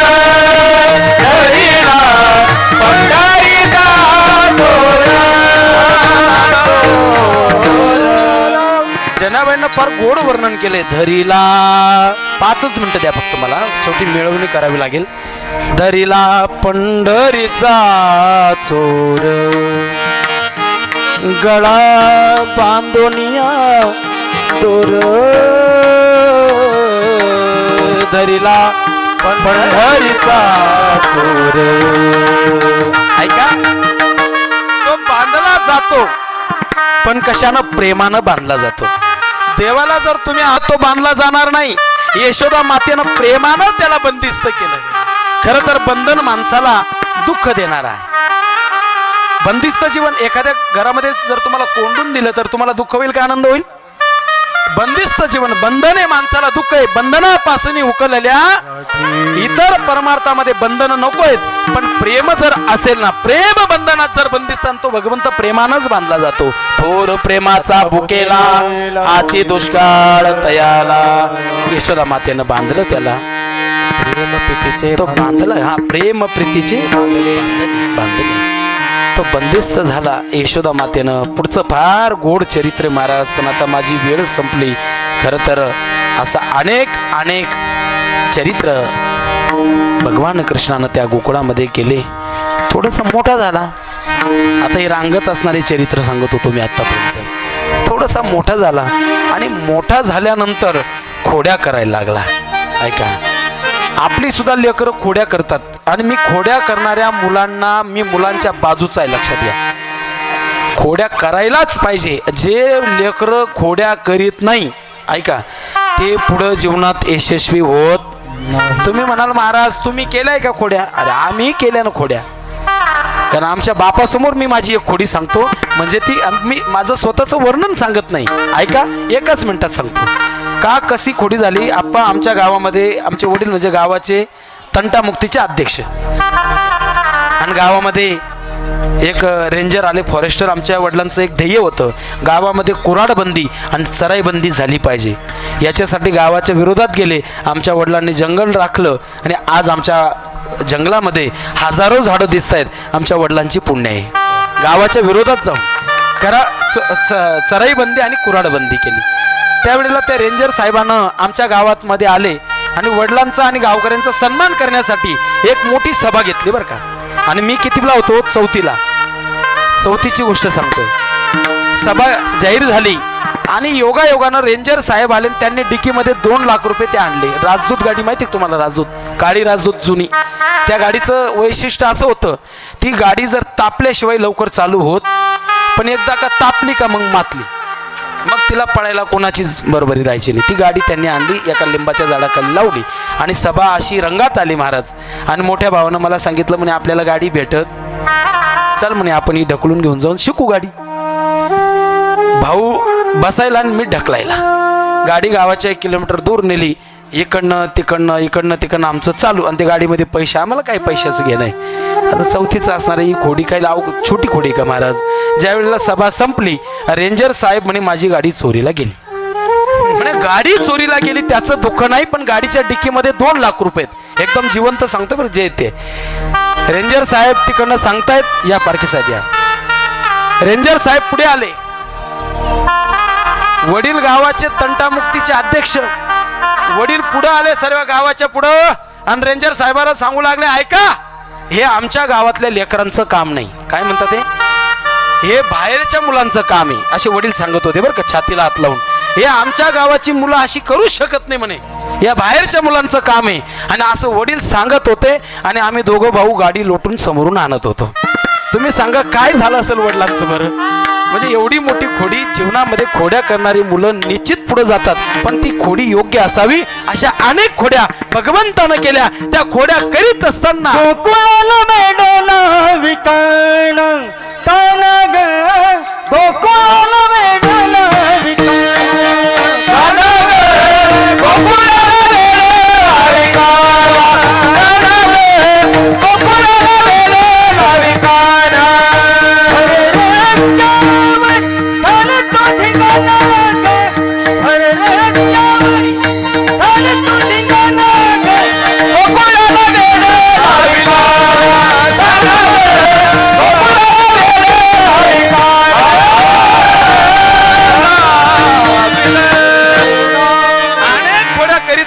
धरीला पंढरीचा चोर. जनाबाईंना फार गोड वर्णन केले. धरीला 5च मिनिटं द्या फक्त मला, शेवटी मिळवणी करावी लागेल. धरीला पंढरीचा चोर, गळा बांधोनिया दोर, धरीला पंढरीचा चोर. ऐका, तो बांधला जातो पण कशानं? प्रेमानं बांधला जातो. देवाला जर तुम्ही आहात तो बांधला जाणार नाही. यशोदा मातेनं प्रेमानं त्याला बंदिस्त केलं. खरं तर बंधन माणसाला दुःख देणार आहे. बंदिस्त जीवन एखाद्या घरामध्ये जर तुम्हाला कोंडून दिलं तर तुम्हाला दुःख होईल का आनंद होईल? बंदिस्त जीवन, बंधन आहे माणसाला दुःख आहे. बंधनापासून उकललेल्या इतर परमार्थामध्ये बंधन नको आहेत, पण प्रेम जर असेल ना, प्रेम बंधनात जर बंदिस्तान, तो भगवंत प्रेमानच बांधला जातो. थोर प्रेमाचा भुकेला आची दुष्काळ तयाला. यशोदा मातेनं बांधलं त्याला, प्रेम प्रीतीचे तो बांधला. हा, प्रेम प्रीतीचे बांधले. तो बंदिस्त झाला यशोदा मातेनं. पुढचं फार गोड चरित्र महाराज, पण आता माझी वेळ संपली. खरं तर असं अनेक चरित्र भगवान कृष्णानं त्या गोकुळामध्ये केले. थोडंसं मोठा झाला. आता हे रांगत असणारे चरित्र सांगत होतो मी आतापर्यंत. थोडासा मोठा झाला आणि मोठा झाल्यानंतर खोड्या करायला लागला. ऐका, आपली सुद्धा लेकरं खोड्या करतात आणि मी खोड्या करणाऱ्या मुलांना, मी मुलांच्या बाजूचा आहे, लक्षात घ्या. खोड्या करायलाच पाहिजे. जे लेकरं खोड्या करीत नाही, ऐका, ते पुढं जीवनात यशस्वी होत. तुम्ही म्हणाल महाराज तुम्ही केल्याय का खोड्या? अरे आम्ही केल्या ना खोड्या. कारण आमच्या बापासमोर मी माझी एक खोडी सांगतो, म्हणजे ती मी माझं स्वतःचं वर्णन सांगत नाही. ऐका, 1च मिनिटात सांगतो का कशी खोडी झाली. आप्पा आमच्या गावामध्ये, आमचे वडील म्हणजे गावाचे तंटामुक्तीचे अध्यक्ष, आणि गावामध्ये एक रेंजर आले, फॉरेस्टर. आमच्या वडिलांचं एक ध्येय होतं, गावामध्ये कुऱ्हाडबंदी आणि चराईबंदी झाली पाहिजे. याच्यासाठी गावाच्या विरोधात गेले. आमच्या वडिलांनी जंगल राखलं आणि आज आमच्या जंगलामध्ये हजारो झाडं दिसत आहेत. आमच्या वडिलांची पुण्य आहे. गावाच्या विरोधात जाऊन चराईबंदी आणि कुऱ्हाडबंदी केली. त्यावेळेला त्या रेंजर साहेबांना आमच्या गावात मध्ये आले आणि वडिलांचा आणि गावकऱ्यांचा सन्मान करण्यासाठी एक मोठी सभा घेतली बरं का. आणि मी कितीला होतो? चौथीची गोष्ट सांगतोय. सभा जाहीर झाली आणि योगायोगानं रेंजर साहेब आले. त्यांनी डिकीमध्ये 2 लाख रुपये ते आणले. राजदूत गाडी माहिती आहे तुम्हाला? राजदूत, काळी राजदूत जुनी. त्या गाडीचं वैशिष्ट्य असं होतं, ती गाडी जर तापल्याशिवाय लवकर चालू होत, पण एकदा का तापली का मग मातली, मग तिला पळायला कोणाचीच बरोबरी राहायची नाही. ती गाडी त्यांनी आणली, एका लिंबाच्या झाडाखाली लावली आणि सभा अशी रंगात आली महाराज. आणि मोठ्या भावानं मला सांगितलं, म्हणे आपल्याला गाडी भेटत, चल म्हणे आपण ही ढकलून घेऊन जाऊन शिकू गाडी. भाऊ बसायला आणि मी ढकलायला. गाडी गावाच्या 1 किलोमीटर दूर नेली. इकडनं तिकडनं आमचं चालू. आणि त्या गाडीमध्ये पैसे, आम्हाला काही पैशाचं घे नाही. आता चौथीचं असणार ही खोडी काही छोटी खोडी का महाराज. ज्या वेळेला सभा संपली, रेंजर साहेब म्हणे माझी गाडी चोरीला गेली. म्हणे गाडी चोरीला गेली त्याचं दुःख नाही, पण गाडीच्या डिक्कीमध्ये 2 लाख रुपये. एकदम जिवंत सांगतो बरं जे ते. रेंजर साहेब तिकडनं सांगतायत, या पारखे साहेब या. रेंजर साहेब पुढे आले. वडील गावाचे तंटामुक्तीचे अध्यक्ष. वडील पुढे आले सर्व गावाच्या पुढं आणि रेंजर साहेबाला सांगू लागले, ऐका, हे आमच्या गावातल्या लेकरांचं काम नाही. काय म्हणतात हे बाहेरच्या मुलांचं काम आहे, असे वडील सांगत होते बरं का, छातीला हात लावून. हे आमच्या गावाची मुलं अशी करूच शकत नाही म्हणे, या बाहेरच्या मुलांचं काम आहे. आणि असं वडील सांगत होते आणि आम्ही दोघं भाऊ गाडी लोटून समोरून आणत होतो. तुम्ही सांगा काय झालं असेल वडिलांचं बरं. म्हणजे एवढी मोठी खोडी, जीवनामध्ये खोड्या करणारी मुलं निश्चित पुढे जातात, पण ती खोडी योग्य असावी. अशा अनेक खोड्या भगवंतानं केल्या. त्या खोड्या करीत असताना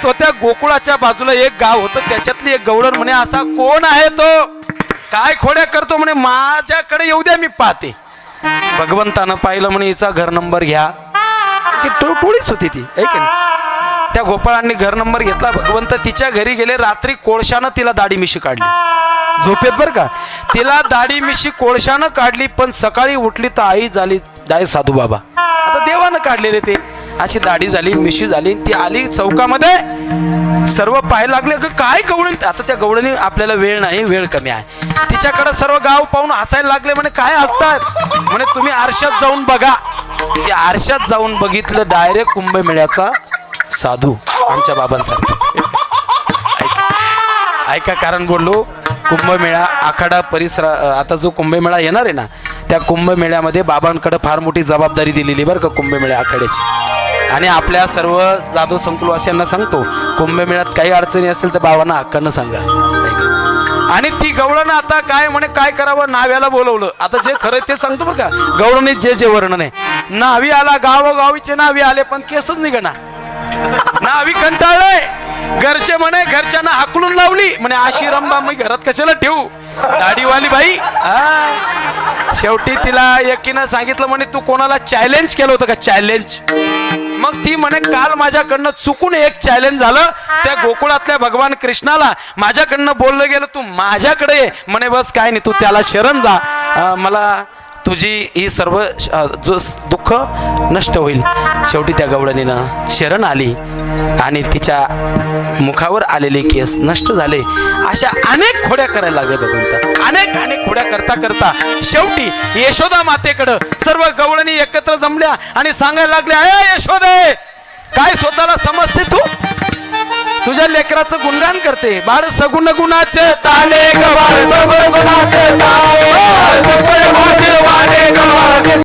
होत्या. गोकुळाच्या बाजूला एक गाव होतं, त्याच्यातली एक गवळण म्हणे, असा कोण आहे तो, काय खोड्या करतो म्हणे, माझ्याकडे येऊ द्या मी पाहते. भगवंतानं पाहिलं म्हणे, हिचा घर नंबर घ्या. टोळीच होती ती, ऐक ना. त्या गोपाळांनी घर नंबर घेतला. भगवंत तिच्या घरी गेले. रात्री कोळशानं तिला दाढी मिशी काढली, झोपेत बरं का. तिला दाढी मिशी कोळशानं काढली, पण सकाळी उठली तर आई झाली जाय साधू बाबा. आता देवानं काढलेले ते. अशी दाढी झाली, मिशी झाली. ती आली चौकामध्ये, सर्व पाहायला लागले की काय गवळण. आता त्या गवळणी आपल्याला वेळ नाही, वेळ कमी आहे. तिच्याकडे सर्व गाव पाहून हसायला लागले. म्हणे काय हसतात म्हणे, तुम्ही आरशात जाऊन बघा. ते आरशात जाऊन बघितलं, डायरेक्ट कुंभमेळ्याचा साधू आमच्या बाबांसारखं. ऐका कारण बोललो. कुंभमेळा आखाडा परिसर, आता जो कुंभमेळा येणार आहे ना, त्या कुंभमेळ्यामध्ये बाबांकडे फार मोठी जबाबदारी दिलेली बरं का, कुंभमेळ्या आखाड्याची. आणि आपल्या सर्व जाधव संकुलवासियांना सांगतो, कुंभमेळ्यात काही अडचणी असतील तर बाबांना हक्कानं सांगा. आणि ती गवळण आता काय म्हणे, काय करावं, नाव्याला बोलवलं. आता जे खरं ते सांगतो बरं का, गवळणीत जे वर्णन आहे. नावी आला, गावोगावीचे नावी आले, पण केसच निघणा. नावी कंटाळले. घरचे म्हणे, घरच्यांना हाकलून लावली म्हणे, अशी रंबा मी घरात कशाला ठेवू, दाढीवाली बाई. शेवटी तिला एकीनं सांगितलं म्हणे, तू कोणाला चॅलेंज केलं होतं का, चॅलेंज. मग ती म्हणे, काल माझ्याकडनं चुकून एक चॅलेंज झालं. त्या गोकुळातल्या भगवान कृष्णाला माझ्याकडनं बोललं गेलं, तू माझ्याकडे ये म्हणे. बस काय नाही, तू त्याला शरण जा, मला तुझी ही सर्व जो दुःख नष्ट होईल. शेवटी त्या गवळणीनं शरण आली आणि तिच्या मुखावर आलेले केस नष्ट झाले. अशा अनेक खोड्या करायला लागले भगवंत. अनेक खोड्या करता करता शेवटी यशोदा मातेकडं सर्व गवळणी एकत्र जमल्या आणि सांगायला लागले, अय यशोदे, काय स्वतःला समजते तू, तुझ्या लेकराचं गुणगान करते. बाळ सगुण गुणाचे ताने ग बाळ सगुण गुणाचे ताने, बाळ सगुण गुणाचे वाणे ग बाळ.